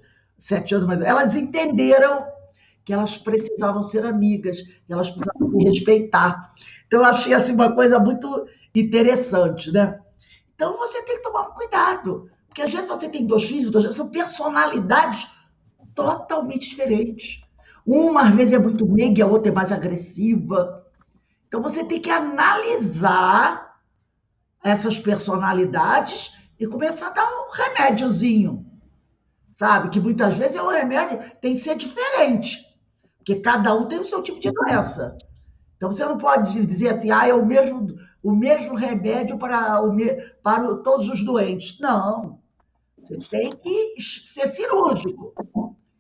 anos, mas elas entenderam que elas precisavam ser amigas, que elas precisavam se respeitar. Então, eu achei assim, uma coisa muito interessante, né? Então, você tem que tomar um cuidado, porque às vezes você tem 2 filhos, são personalidades totalmente diferentes. Uma, às vezes, é muito meiga, a outra é mais agressiva. Então, você tem que analisar essas personalidades e começar a dar um remédiozinho, sabe? Que muitas vezes o remédio tem que ser diferente, porque cada um tem o seu tipo de doença. Então, você não pode dizer assim, é o mesmo remédio para todos os doentes. Não. Você tem que ser cirúrgico.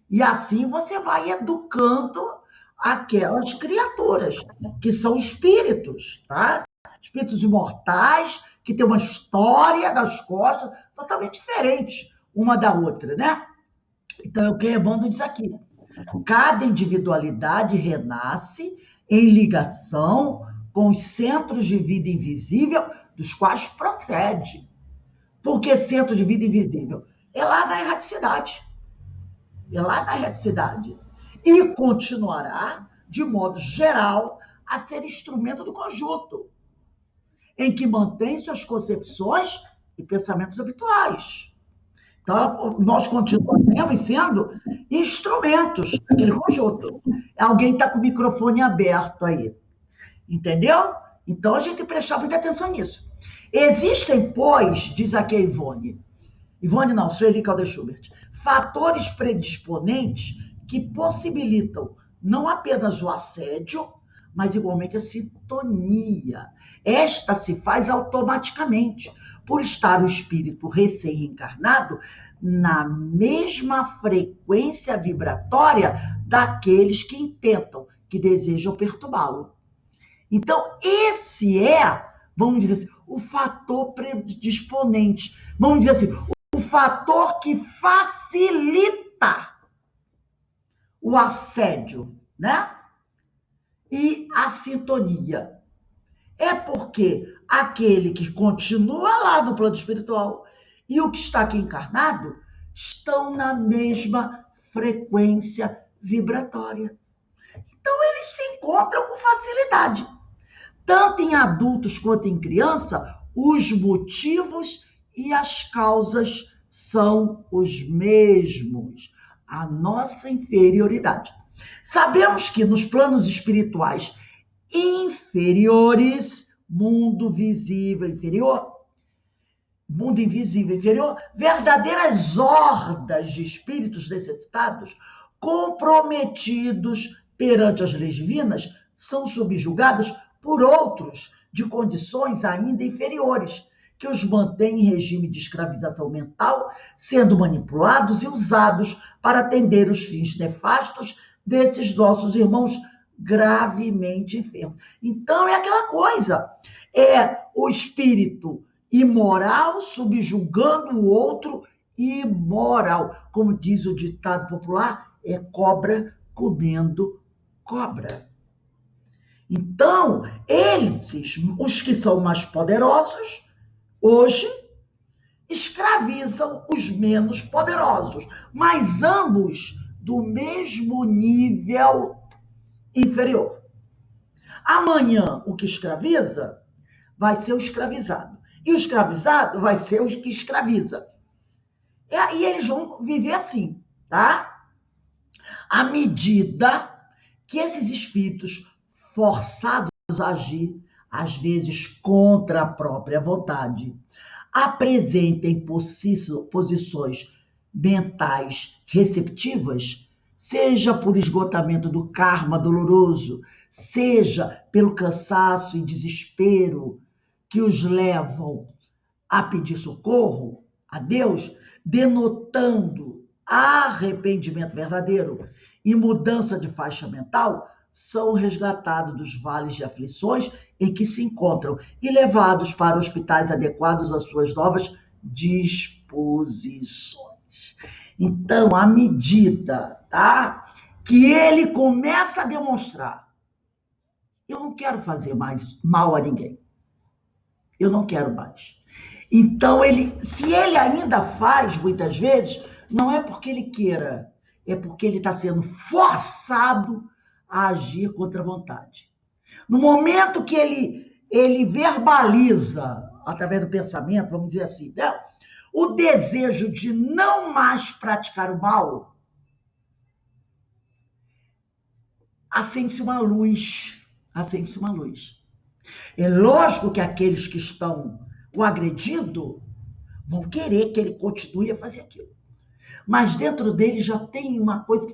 E assim você vai educando aquelas criaturas, que são espíritos, tá? Espíritos imortais, que têm uma história nas costas totalmente diferente uma da outra, né? Então, o que Emmanuel diz aqui. Cada individualidade renasce em ligação com os centros de vida invisível dos quais procede. Por que centro de vida invisível? É lá na erraticidade. É lá na erraticidade. E continuará, de modo geral, a ser instrumento do conjunto, em que mantém suas concepções e pensamentos habituais. Então, nós continuamos sendo instrumentos daquele conjunto. Alguém está com o microfone aberto aí. Entendeu? Então, a gente tem que prestar muita atenção nisso. Existem, pois, diz aqui a Ivone não, Sueli Caldas Schubert, fatores predisponentes que possibilitam não apenas o assédio, mas igualmente a sintonia. Esta se faz automaticamente, por estar o espírito recém-encarnado na mesma frequência vibratória daqueles que intentam, que desejam perturbá-lo. Então, esse vamos dizer assim, o fator predisponente. Vamos dizer assim, o fator que facilita o assédio, né? E a sintonia. É porque aquele que continua lá no plano espiritual e o que está aqui encarnado estão na mesma frequência vibratória. Então, eles se encontram com facilidade. Tanto em adultos quanto em criança, os motivos e as causas são os mesmos. A nossa inferioridade. Sabemos que nos planos espirituais inferiores, mundo visível inferior, mundo invisível inferior, verdadeiras hordas de espíritos necessitados, comprometidos perante as leis divinas, são subjugados por outros de condições ainda inferiores, que os mantêm em regime de escravização mental, sendo manipulados e usados para atender os fins nefastos desses nossos irmãos gravemente enfermos. Então, é aquela coisa, é o espírito imoral subjugando o outro imoral. Como diz o ditado popular, é cobra comendo cobra. Então, esses, os que são mais poderosos, hoje, escravizam os menos poderosos, mas ambos do mesmo nível inferior. Amanhã, o que escraviza vai ser o escravizado. E o escravizado vai ser o que escraviza. E eles vão viver assim, tá? À medida que esses espíritos forçados a agir, às vezes contra a própria vontade, apresentem posições mentais receptivas, seja por esgotamento do karma doloroso, seja pelo cansaço e desespero que os levam a pedir socorro a Deus, denotando arrependimento verdadeiro e mudança de faixa mental, são resgatados dos vales de aflições em que se encontram e levados para hospitais adequados às suas novas disposições. Então, à medida, tá, que ele começa a demonstrar, eu não quero fazer mais mal a ninguém, eu não quero mais. Então, se ele ainda faz, muitas vezes, não é porque ele queira, é porque ele está sendo forçado a agir contra a vontade. No momento que ele verbaliza, através do pensamento, vamos dizer assim, né, o desejo de não mais praticar o mal, acende-se uma luz, acende-se uma luz. É lógico que aqueles que estão o agredindo vão querer que ele continue a fazer aquilo. Mas dentro dele já tem uma coisa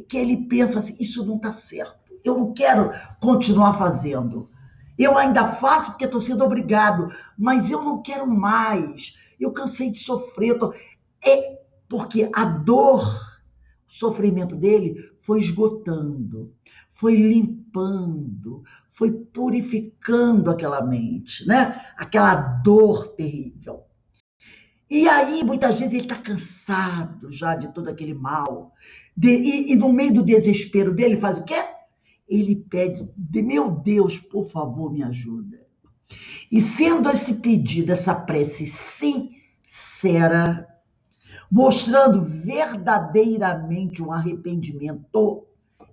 que ele pensa assim, isso não está certo, eu não quero continuar fazendo. Eu ainda faço porque estou sendo obrigado, mas eu não quero mais, eu cansei de sofrer. É porque a dor, o sofrimento dele foi esgotando, foi limpando, foi purificando aquela mente, né? Aquela dor terrível. E aí, muitas vezes, ele está cansado já de todo aquele mal. E no meio do desespero dele, faz o quê? Ele pede, meu Deus, por favor, me ajuda. E sendo esse pedido, essa prece sincera, mostrando verdadeiramente um arrependimento,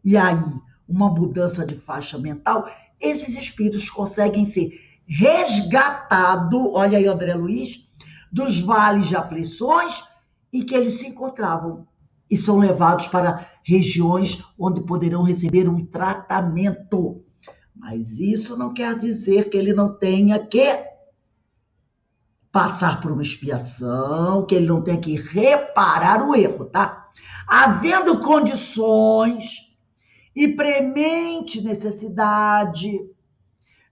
e aí uma mudança de faixa mental, esses espíritos conseguem ser resgatados, olha aí, André Luiz, dos vales de aflições em que eles se encontravam e são levados para regiões onde poderão receber um tratamento. Mas isso não quer dizer que ele não tenha que passar por uma expiação, que ele não tenha que reparar o erro, tá? Havendo condições e premente necessidade,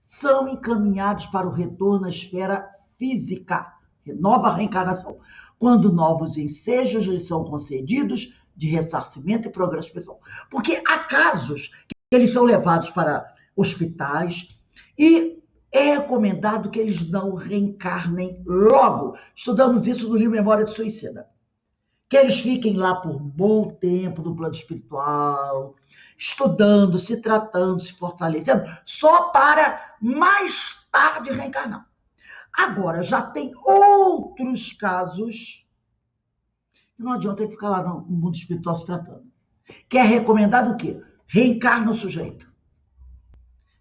são encaminhados para o retorno à esfera física, nova reencarnação, quando novos ensejos lhes são concedidos de ressarcimento e progresso pessoal. Porque há casos que eles são levados para hospitais e é recomendado que eles não reencarnem logo. Estudamos isso no livro Memória de Suicida. Que eles fiquem lá por um bom tempo no plano espiritual, estudando, se tratando, se fortalecendo, só para mais tarde reencarnar. Agora, já tem outros casos que não adianta ele ficar lá no mundo espiritual se tratando. Que é recomendado o quê? Reencarna o sujeito.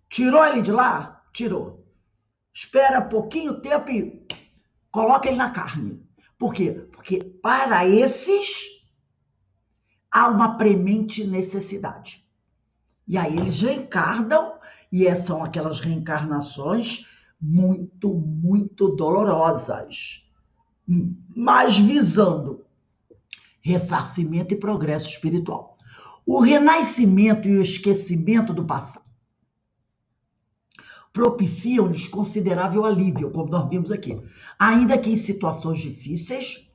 Tirou ele de lá? Tirou. Espera pouquinho tempo e coloca ele na carne. Por quê? Porque para esses há uma premente necessidade. E aí eles reencarnam, e são aquelas reencarnações muito, muito dolorosas, mas visando ressarcimento e progresso espiritual. O renascimento e o esquecimento do passado propiciam-lhes considerável alívio, como nós vimos aqui, ainda que em situações difíceis,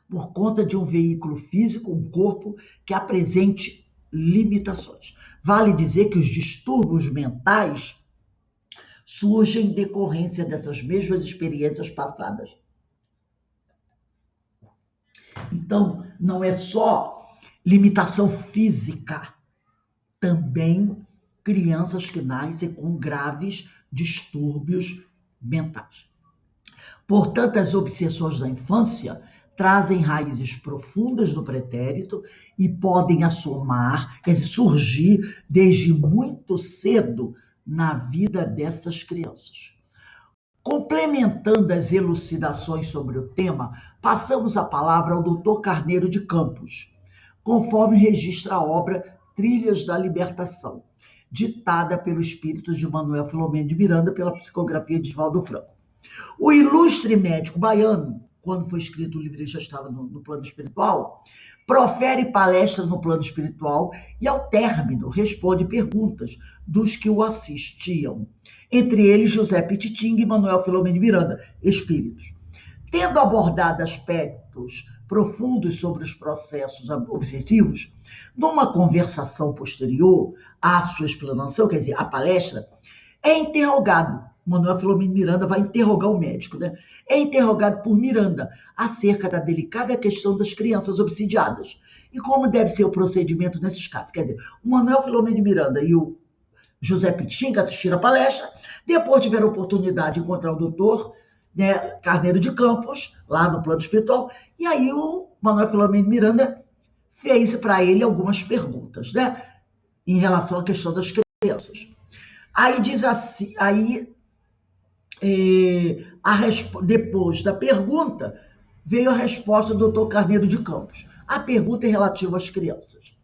por conta de um veículo físico, um corpo que apresente limitações. Vale dizer que os distúrbios mentais surgem em decorrência dessas mesmas experiências passadas. Então, não é só limitação física, também crianças que nascem com graves distúrbios mentais. Portanto, as obsessões da infância trazem raízes profundas no pretérito e podem assomar, quer dizer, surgir desde muito cedo na vida dessas crianças. Complementando as elucidações sobre o tema, passamos a palavra ao Dr. Carneiro de Campos, conforme registra a obra Trilhas da Libertação, ditada pelo espírito de Manuel Filomeno de Miranda pela psicografia de Oswaldo Franco. O ilustre médico baiano, quando foi escrito o livro, ele já estava no plano espiritual, profere palestra no plano espiritual e, ao término, responde perguntas dos que o assistiam, entre eles José Pititinga e Manuel Filomeno de Miranda, espíritos. Tendo abordado aspectos profundos sobre os processos obsessivos, numa conversação posterior à sua explanação, quer dizer, à palestra, é interrogado. Manuel Filomeno de Miranda vai interrogar o médico, né? É interrogado por Miranda acerca da delicada questão das crianças obsidiadas e como deve ser o procedimento nesses casos. Quer dizer, o Manuel Filomeno de Miranda e o José Pititinga assistiram a palestra, depois tiveram a oportunidade de encontrar o doutor, né, Carneiro de Campos, lá no plano espiritual, e aí o Manuel Filomeno de Miranda fez para ele algumas perguntas, né, em relação à questão das crianças. Aí diz assim, depois da pergunta, veio a resposta do Dr. Carneiro de Campos. A pergunta é relativa às crianças.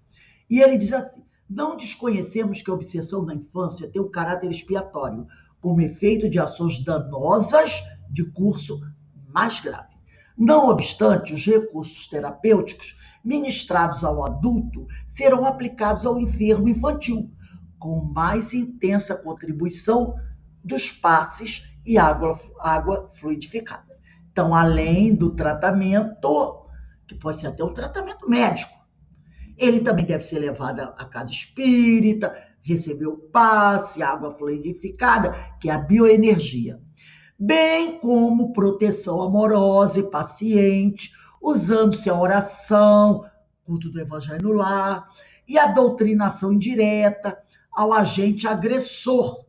E ele diz assim: não desconhecemos que a obsessão na infância tem um caráter expiatório, como efeito de ações danosas de curso mais grave. Não obstante, os recursos terapêuticos ministrados ao adulto serão aplicados ao enfermo infantil, com mais intensa contribuição dos passes e água fluidificada. Então, além do tratamento, que pode ser até um tratamento médico, ele também deve ser levado à casa espírita, receber o passe, água fluidificada, que é a bioenergia, bem como proteção amorosa e paciente, usando-se a oração, culto do evangelho no lar, e a doutrinação indireta ao agente agressor,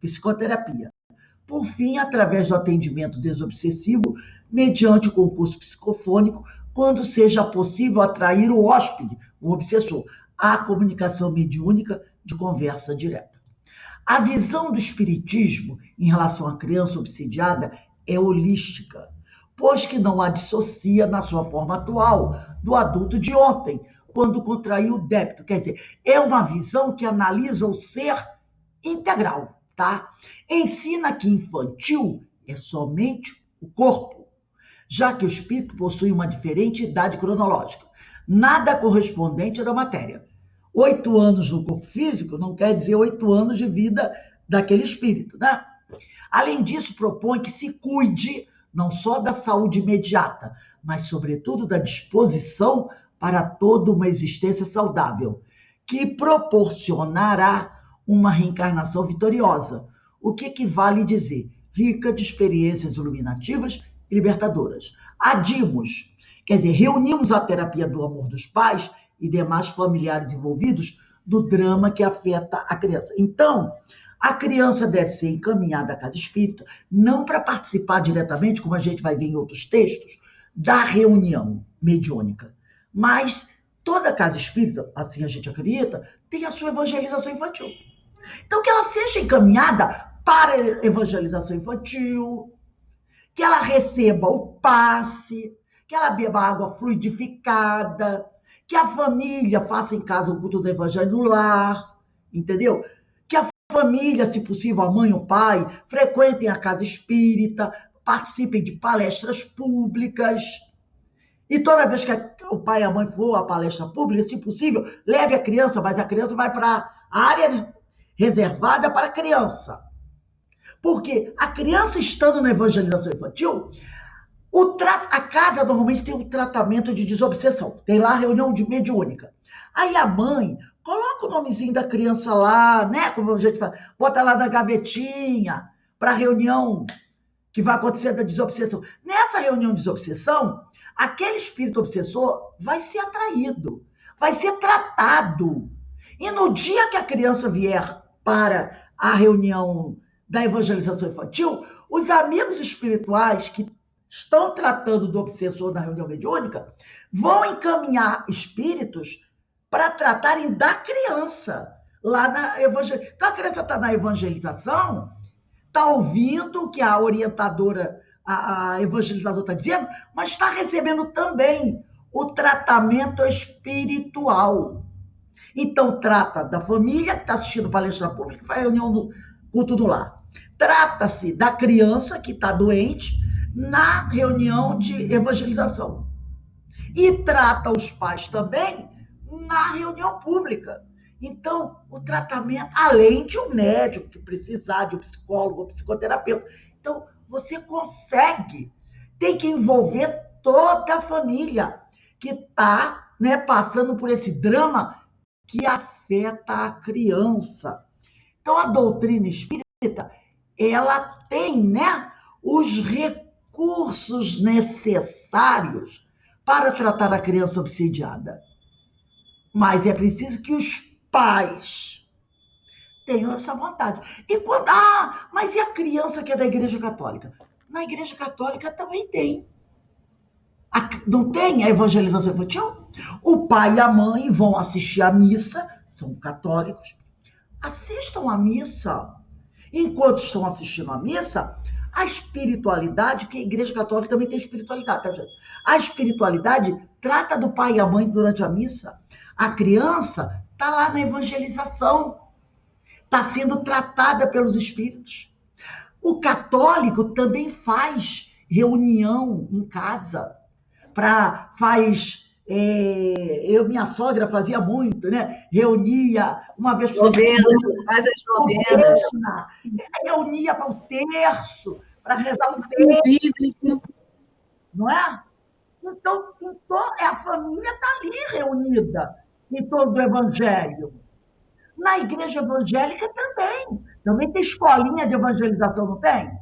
psicoterapia. Por fim, através do atendimento desobsessivo, mediante o concurso psicofônico, quando seja possível atrair o hóspede, o obsessor, à comunicação mediúnica de conversa direta. A visão do espiritismo em relação à criança obsidiada é holística, pois que não a dissocia na sua forma atual do adulto de ontem, quando contraiu o débito. Quer dizer, é uma visão que analisa o ser integral, tá? Ensina que infantil é somente o corpo, já que o espírito possui uma diferente idade cronológica, nada correspondente à da matéria. 8 anos no corpo físico não quer dizer 8 anos de vida daquele espírito, né? Além disso, propõe que se cuide não só da saúde imediata, mas, sobretudo, da disposição para toda uma existência saudável, que proporcionará uma reencarnação vitoriosa, o que equivale a dizer rica de experiências iluminativas e libertadoras. Adimos, quer dizer, reunimos a terapia do amor dos pais e demais familiares envolvidos do drama que afeta a criança. Então, a criança deve ser encaminhada à casa espírita, não para participar diretamente, como a gente vai ver em outros textos, da reunião mediúnica, mas toda casa espírita, assim a gente acredita, tem a sua evangelização infantil. Então, que ela seja encaminhada para a evangelização infantil, que ela receba o passe, que ela beba água fluidificada, que a família faça em casa o culto do evangelho no lar, entendeu? Que a família, se possível, a mãe, o pai, frequentem a casa espírita, participem de palestras públicas. E toda vez que o pai e a mãe for à palestra pública, se possível, leve a criança, mas a criança vai para a área reservada para a criança. Porque a criança estando na evangelização infantil, a casa normalmente tem um tratamento de desobsessão. Tem lá a reunião mediúnica. Aí a mãe coloca o nomezinho da criança lá, né? Como a gente fala, bota lá na gavetinha para a reunião que vai acontecer da desobsessão. Nessa reunião de desobsessão, aquele espírito obsessor vai ser atraído, vai ser tratado. E no dia que a criança vier para a reunião da evangelização infantil, os amigos espirituais que estão tratando do obsessor na reunião mediúnica vão encaminhar espíritos para tratarem da criança lá na evangelização. Então a criança está na evangelização, está ouvindo o que a orientadora, a evangelizadora está dizendo, mas está recebendo também o tratamento espiritual. Então, trata da família que está assistindo palestra pública, que faz reunião do culto do lar. Trata-se da criança que está doente na reunião de evangelização. E trata os pais também na reunião pública. Então, o tratamento, além de um médico que precisar, de um psicólogo, um psicoterapeuta. Então, você consegue, tem que envolver toda a família que está, né, passando por esse drama que afeta a criança. Então, a doutrina espírita, ela tem, né, os recursos necessários para tratar a criança obsidiada. Mas é preciso que os pais tenham essa vontade. E quando, mas e a criança que é da Igreja Católica? Na Igreja Católica também tem. Não tem a evangelização infantil? O pai e a mãe vão assistir à missa, são católicos, assistam à missa. Enquanto estão assistindo à missa, a espiritualidade, que a Igreja Católica também tem espiritualidade, tá, gente? A espiritualidade trata do pai e a mãe durante a missa. A criança está lá na evangelização, está sendo tratada pelos espíritos. O católico também faz reunião em casa, minha sogra fazia muito, né? Reunia uma vez por semana. Faz as novenas. Reunia para o terço, para rezar o terço. Bíblico. Não é? Então, a família está ali reunida em torno do evangelho. Na igreja evangélica também tem escolinha de evangelização, não tem?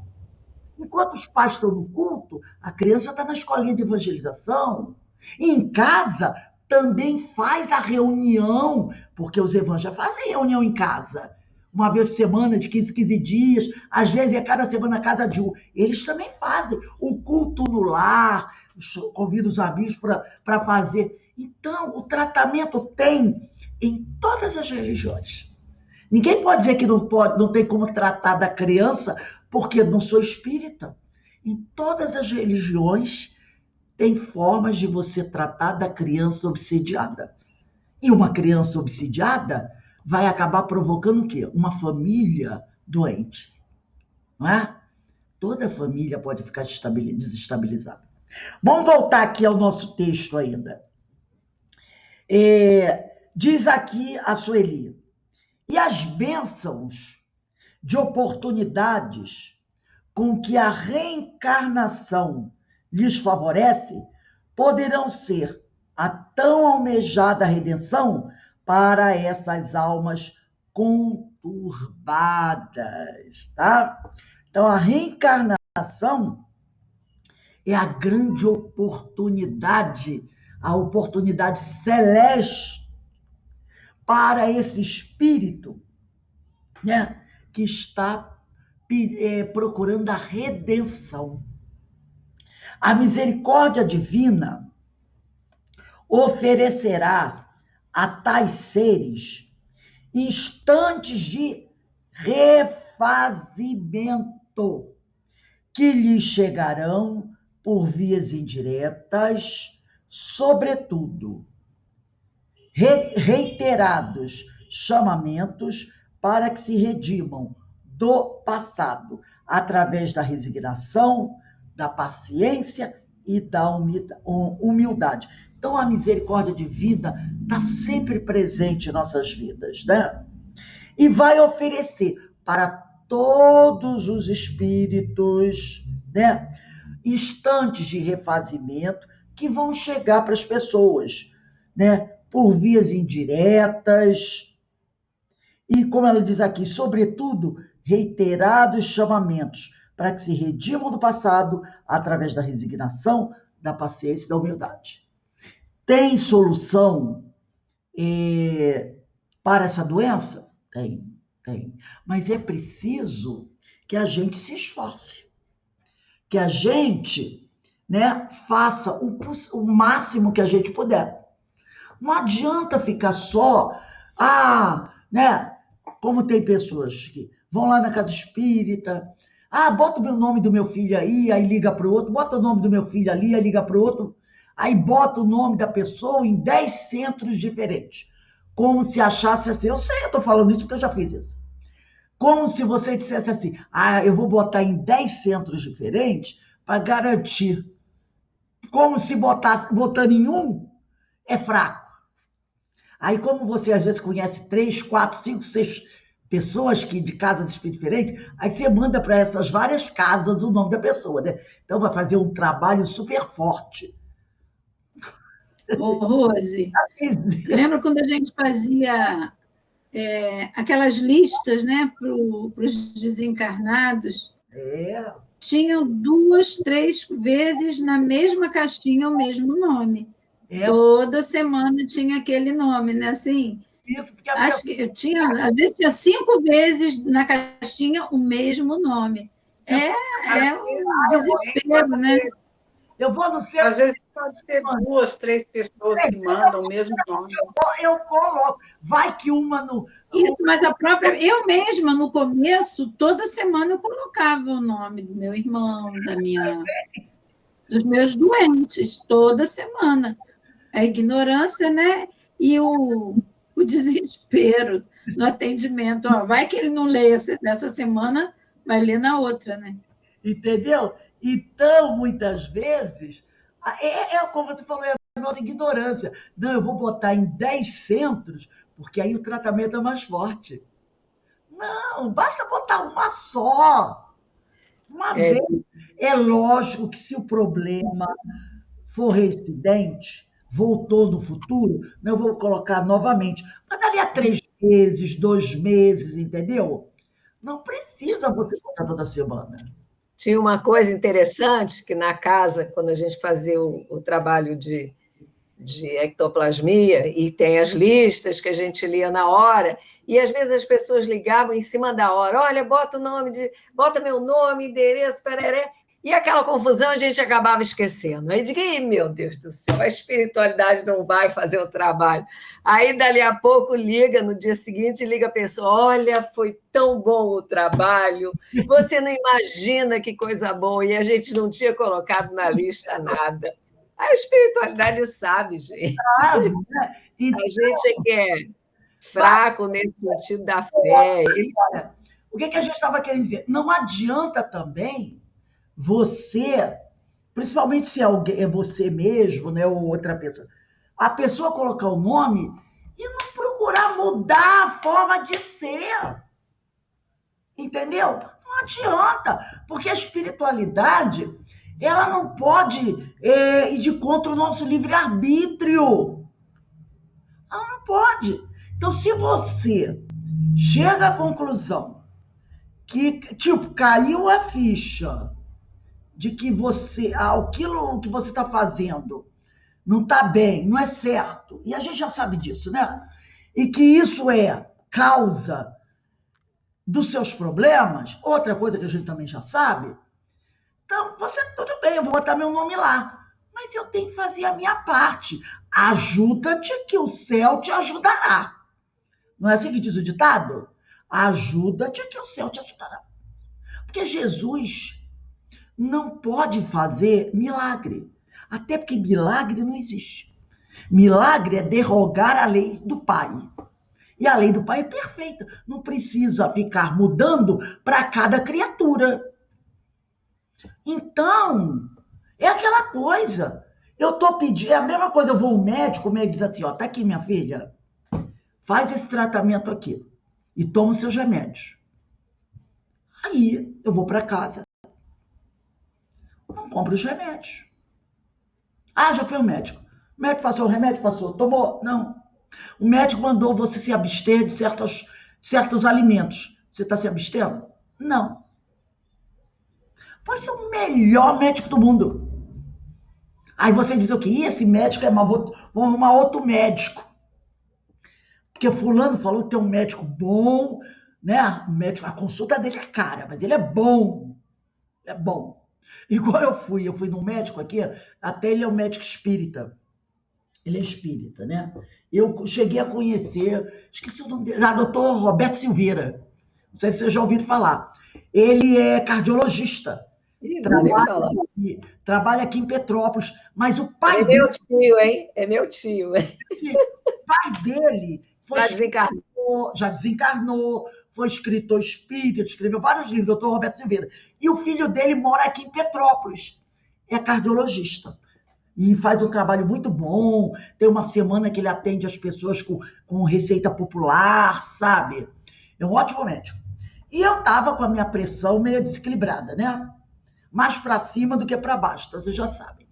Enquanto os pais estão no culto, a criança está na escolinha de evangelização. E em casa também faz a reunião, porque os evangélicos fazem reunião em casa. Uma vez por semana, de 15 dias, às vezes é cada semana a casa de um. Eles também fazem o culto no lar, convidam os amigos para fazer. Então, o tratamento tem em todas as religiões. Ninguém pode dizer que não tem como tratar da criança, porque não sou espírita. Em todas as religiões tem formas de você tratar da criança obsidiada. E uma criança obsidiada vai acabar provocando o quê? Uma família doente. Não é? Toda família pode ficar desestabilizada. Vamos voltar aqui ao nosso texto ainda. Diz aqui a Sueli: e as bênçãos de oportunidades com que a reencarnação lhes favorece poderão ser a tão almejada redenção para essas almas conturbadas, tá? Então, a reencarnação é a grande oportunidade, a oportunidade celeste para esse espírito, né, que está procurando a redenção. A misericórdia divina oferecerá a tais seres instantes de refazimento que lhes chegarão por vias indiretas, sobretudo reiterados chamamentos para que se redimam do passado, através da resignação, da paciência e da humildade. Então, a misericórdia divina está sempre presente em nossas vidas, né? E vai oferecer para todos os espíritos, né, instantes de refazimento que vão chegar para as pessoas, né, por vias indiretas. E, como ela diz aqui, sobretudo, reiterados chamamentos para que se redimam do passado através da resignação, da paciência e da humildade. Tem solução para essa doença? Tem. Mas é preciso que a gente se esforce, que a gente, né, faça o máximo que a gente puder. Não adianta ficar só, né, como tem pessoas que vão lá na casa espírita, bota o nome do meu filho aí liga para o outro, bota o nome do meu filho ali, aí liga para o outro, aí bota o nome da pessoa em 10 centros diferentes, como se achasse assim, eu sei, eu estou falando isso porque eu já fiz isso, como se você dissesse assim, eu vou botar em 10 centros diferentes para garantir, como se botando em um é fraco. Aí, como você às vezes conhece 3, 4, 5, 6 pessoas de casas diferentes, aí você manda para essas várias casas o nome da pessoa, né? Então vai fazer um trabalho super forte. Ô, Rose, lembra quando a gente fazia aquelas listas, né, para os desencarnados? Tinham 2, 3 vezes na mesma caixinha o mesmo nome. Toda semana tinha aquele nome, né? Assim, isso, porque acho que às vezes tinha 5 vezes na caixinha o mesmo nome. É um desespero, né? Eu vou no seu. Às vezes pode ser 2, 3 pessoas que mandam o mesmo nome. Eu coloco. Vai que uma no. Isso, mas eu mesma, no começo, toda semana eu colocava o nome do meu irmão, dos meus doentes, toda semana. A ignorância, né? E o desespero no atendimento. Vai que ele não lê nessa semana, vai ler na outra, né? Entendeu? Então, muitas vezes, como você falou, é a nossa ignorância. Não, eu vou botar em 10 centros, porque aí o tratamento é mais forte. Não, basta botar uma só. Uma vez. É lógico que se o problema for reincidente, voltou no futuro, eu vou colocar novamente. Mas dali a 3 meses, 2 meses, entendeu? Não precisa você botar toda semana. Tinha uma coisa interessante que na casa, quando a gente fazia o trabalho de ectoplasmia, e tem as listas que a gente lia na hora, e às vezes as pessoas ligavam em cima da hora, olha, bota meu nome, endereço, pereré, e aquela confusão a gente acabava esquecendo. Aí digo, meu Deus do céu, a espiritualidade não vai fazer o trabalho. Aí, dali a pouco, no dia seguinte, liga a pessoa, olha, foi tão bom o trabalho, você não imagina que coisa boa, e a gente não tinha colocado na lista nada. A espiritualidade sabe, gente. Sabe, né? Então, a gente é que é fraco nesse sentido da fé. O que a gente estava querendo dizer? Não adianta também você, principalmente se é você mesmo, né, ou outra pessoa, a pessoa colocar o nome e não procurar mudar a forma de ser. Entendeu? Não adianta, porque a espiritualidade, ela não pode ir de contra o nosso livre-arbítrio. Ela não pode. Então, se você chega à conclusão que, caiu a ficha de que aquilo que você está fazendo não está bem, não é certo, e a gente já sabe disso, né? E que isso é causa dos seus problemas, outra coisa que a gente também já sabe, então, tudo bem, eu vou botar meu nome lá, mas eu tenho que fazer a minha parte. Ajuda-te que o céu te ajudará. Não é assim que diz o ditado? Ajuda-te que o céu te ajudará. Porque Jesus não pode fazer milagre. Até porque milagre não existe. Milagre é derrogar a lei do Pai. E a lei do Pai é perfeita. Não precisa ficar mudando para cada criatura. Então, é aquela coisa. Eu estou pedindo, é a mesma coisa, eu vou ao médico, o médico diz assim, ó, tá aqui, minha filha, faz esse tratamento aqui e toma os seus remédios. Aí, eu vou para casa, não compro os remédios. Ah, já foi o médico. O médico passou o remédio? Passou. Tomou? Não. O médico mandou você se abster de certos alimentos. Você está se abstendo? Não. Pode ser o melhor médico do mundo. Aí você diz o quê? Esse médico é mau, vou arrumar outro médico. Porque fulano falou que tem um médico bom, né? O médico, a consulta dele é cara, mas ele é bom. É bom. Igual eu fui num médico aqui, até ele é um médico espírita. Ele é espírita, né? Eu cheguei a conhecer, esqueci o nome dele, doutor Roberto Silveira. Não sei se vocês já ouviram falar. Ele é cardiologista. Trabalha aqui em Petrópolis, mas o pai dele... É meu tio, hein? É meu tio. O pai dele já desencarnou, foi escritor espírita, escreveu vários livros, doutor Roberto Silveira. E o filho dele mora aqui em Petrópolis. É cardiologista. E faz um trabalho muito bom. Tem uma semana que ele atende as pessoas com receita popular, sabe? É um ótimo médico. E eu estava com a minha pressão meio desequilibrada, né? Mais para cima do que para baixo, então vocês já sabem.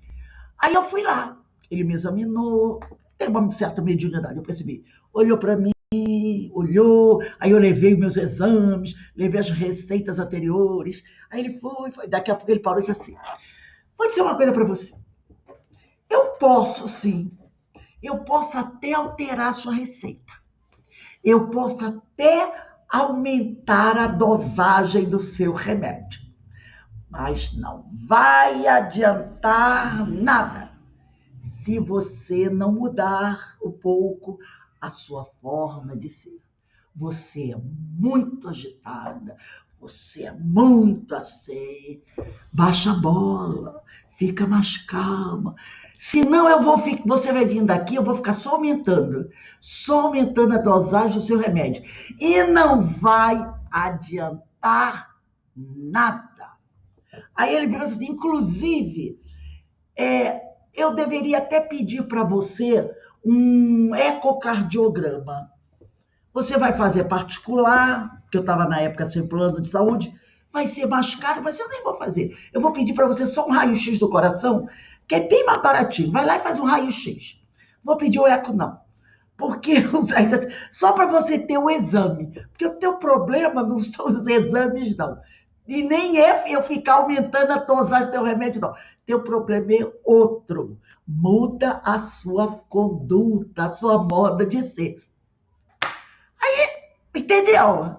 Aí eu fui lá. Ele me examinou. Tem uma certa mediunidade, eu percebi. Olhou para mim, olhou. Aí eu levei meus exames, levei as receitas anteriores. Aí ele foi. Daqui a pouco ele parou e disse assim, vou dizer uma coisa para você. Eu posso, sim. Eu posso até alterar a sua receita. Eu posso até aumentar a dosagem do seu remédio. Mas não vai adiantar nada se você não mudar um pouco a sua forma de ser. Você é muito agitada, você é muito assim. Baixa a bola, fica mais calma. Senão você vai vir daqui, eu vou ficar só aumentando a dosagem do seu remédio. E não vai adiantar nada. Aí ele virou assim, inclusive, eu deveria até pedir para você um ecocardiograma. Você vai fazer particular, que eu estava na época sem plano de saúde, vai ser mais caro, mas eu nem vou fazer. Eu vou pedir para você só um raio-x do coração, que é bem mais baratinho. Vai lá e faz um raio-x. Vou pedir o eco, não. Porque só para você ter o exame. Porque o teu problema não são os exames, não. E nem é eu ficar aumentando a dosagem do teu remédio, não. Teu problema é outro. Muda a sua conduta, a sua moda de ser. Aí, entendeu?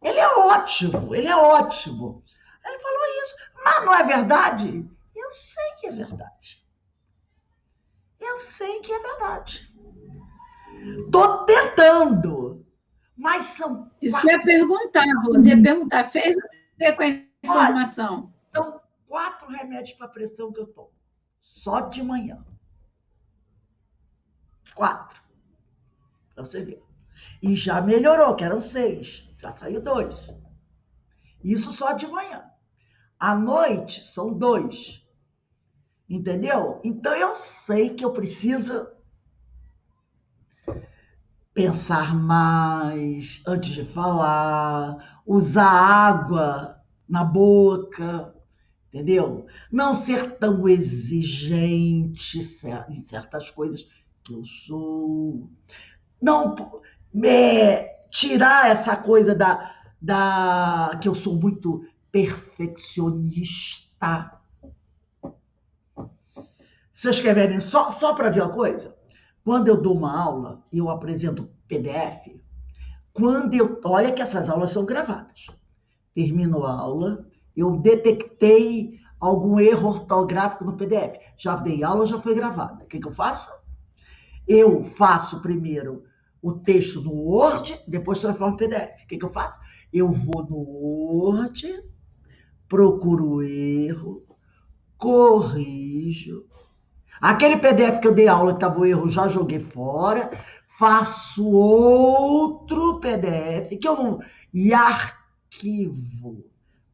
Ele é ótimo. Ele falou isso. Mas não é verdade? Eu sei que é verdade. Tô tentando. Mas são... Isso que eu ia perguntar, Rose. Ia perguntar, fez o que com a informação? São 4 remédios para pressão que eu tomo. Só de manhã. 4. Para você ver. E já melhorou, que eram 6. Já saiu 2. Isso só de manhã. À noite, são 2. Entendeu? Então, eu sei que eu preciso pensar mais antes de falar, usar água na boca, entendeu? Não ser tão exigente em certas coisas que eu sou. Não tirar essa coisa que eu sou muito perfeccionista. Vocês querem ver só para ver uma coisa? Quando eu dou uma aula, eu apresento PDF. Olha que essas aulas são gravadas. Termino a aula, eu detectei algum erro ortográfico no PDF. Já dei aula, já foi gravada. O que eu faço? Eu faço primeiro o texto no Word, depois transformo em PDF. O que eu faço? Eu vou no Word, procuro o erro, corrijo. Aquele PDF que eu dei aula que estava o erro, já joguei fora. Faço outro PDF que eu não... E arquivo.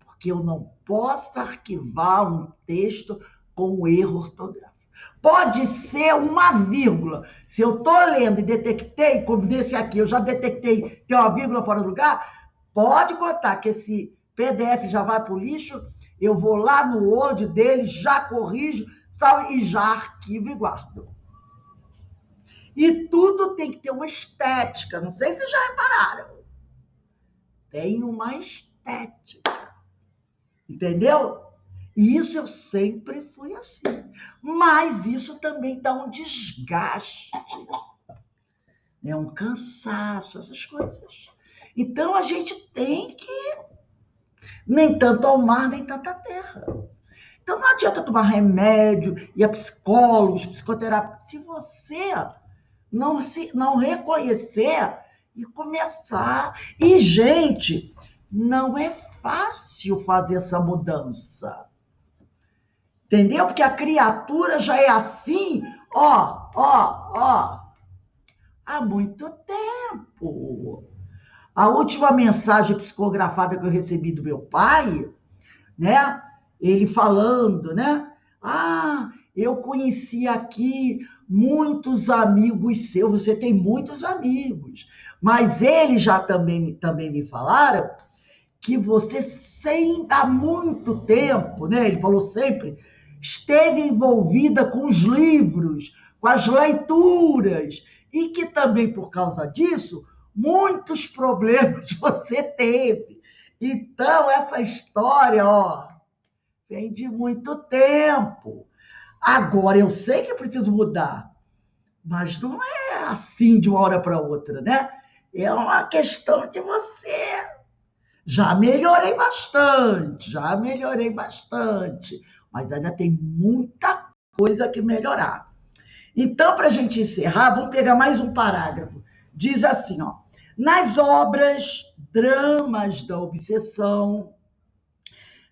Porque eu não posso arquivar um texto com erro ortográfico. Pode ser uma vírgula. Se eu estou lendo e detectei, como nesse aqui, eu já detectei tem uma vírgula fora do lugar, pode contar que esse PDF já vai para o lixo, eu vou lá no Word dele, já corrijo, sabe, e já arquivo e guardo. E tudo tem que ter uma estética. Não sei se já repararam. Tem uma estética. Entendeu? E isso eu sempre fui assim. Mas isso também dá um desgaste. É um cansaço, essas coisas. Então a gente tem que... Nem tanto ao mar, nem tanta terra. Então não adianta tomar remédio, ir a psicólogos, psicoterapia. Se você não reconhecer e começar... E, gente, não é fácil fazer essa mudança. Entendeu? Porque a criatura já é assim, há muito tempo. A última mensagem psicografada que eu recebi do meu pai, né? Ele falando, né? Eu conheci aqui muitos amigos seus, você tem muitos amigos, mas eles já também me falaram que você há muito tempo, né? Ele falou sempre, esteve envolvida com os livros, com as leituras, e que também por causa disso, muitos problemas você teve. Então, essa história, vem de muito tempo. Agora, eu sei que eu preciso mudar, mas não é assim de uma hora para outra, né? É uma questão de você. Já melhorei bastante, mas ainda tem muita coisa que melhorar. Então, para a gente encerrar, vamos pegar mais um parágrafo. Diz assim, nas obras Dramas da Obsessão,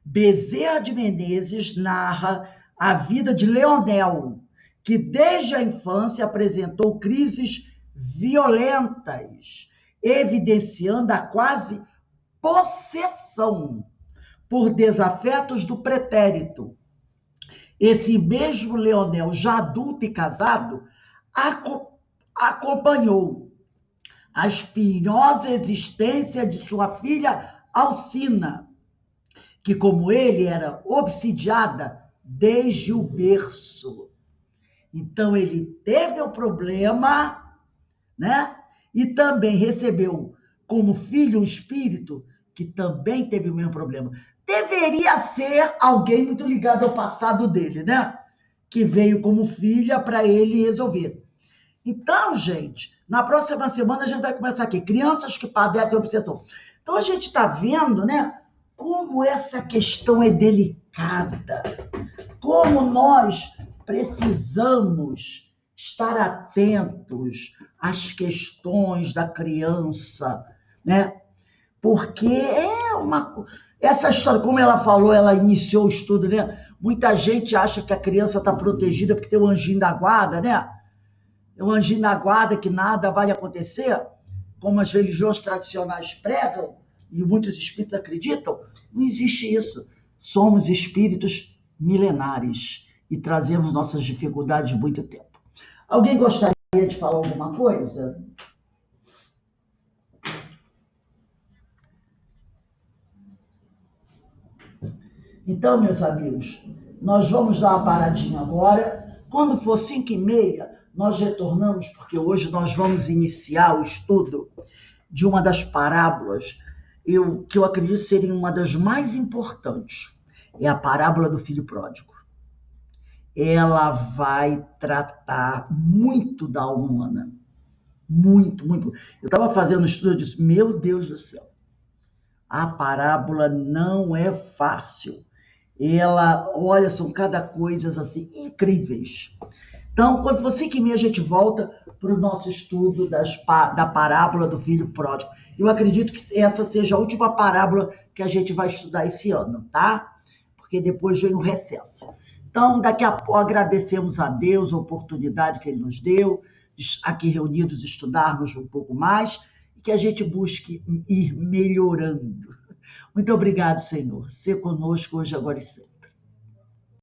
Bezerra de Menezes narra a vida de Leonel, que desde a infância apresentou crises violentas, evidenciando a quase possessão por desafetos do pretérito. Esse mesmo Leonel, já adulto e casado, acompanhou a espinhosa existência de sua filha Alcina, que, como ele, era obsidiada desde o berço. Então, ele teve o problema, né? E também recebeu como filho um espírito que também teve o mesmo problema. Deveria ser alguém muito ligado ao passado dele, né? Que veio como filha para ele resolver. Então, gente, na próxima semana a gente vai começar aqui. Crianças que padecem obsessão. Então, a gente está vendo, né? Como essa questão é delicada. Como nós precisamos estar atentos às questões da criança, né? Porque essa história, como ela falou, ela iniciou o estudo, né? Muita gente acha que a criança está protegida porque tem o anjinho da guarda, né? O anjinho da guarda que nada vai acontecer, como as religiões tradicionais pregam, e muitos espíritos acreditam. Não existe isso. Somos espíritos milenares e trazemos nossas dificuldades de muito tempo. Alguém gostaria de falar alguma coisa? Então, meus amigos, nós vamos dar uma paradinha agora. Quando for 5h30, nós retornamos, porque hoje nós vamos iniciar o estudo de uma das parábolas que eu acredito serem uma das mais importantes. É a parábola do filho pródigo. Ela vai tratar muito da alma humana. Muito, muito. Eu estava fazendo um estudo e disse, meu Deus do céu, a parábola não é fácil. Ela, olha, são cada coisas assim incríveis. Então, quando for 5h30, a gente volta para o nosso estudo da parábola do filho pródigo. Eu acredito que essa seja a última parábola que a gente vai estudar esse ano, tá? Porque depois vem o recesso. Então, daqui a pouco agradecemos a Deus a oportunidade que Ele nos deu, de aqui reunidos estudarmos um pouco mais, e que a gente busque ir melhorando. Muito obrigado, Senhor. Ser conosco hoje, agora e sempre.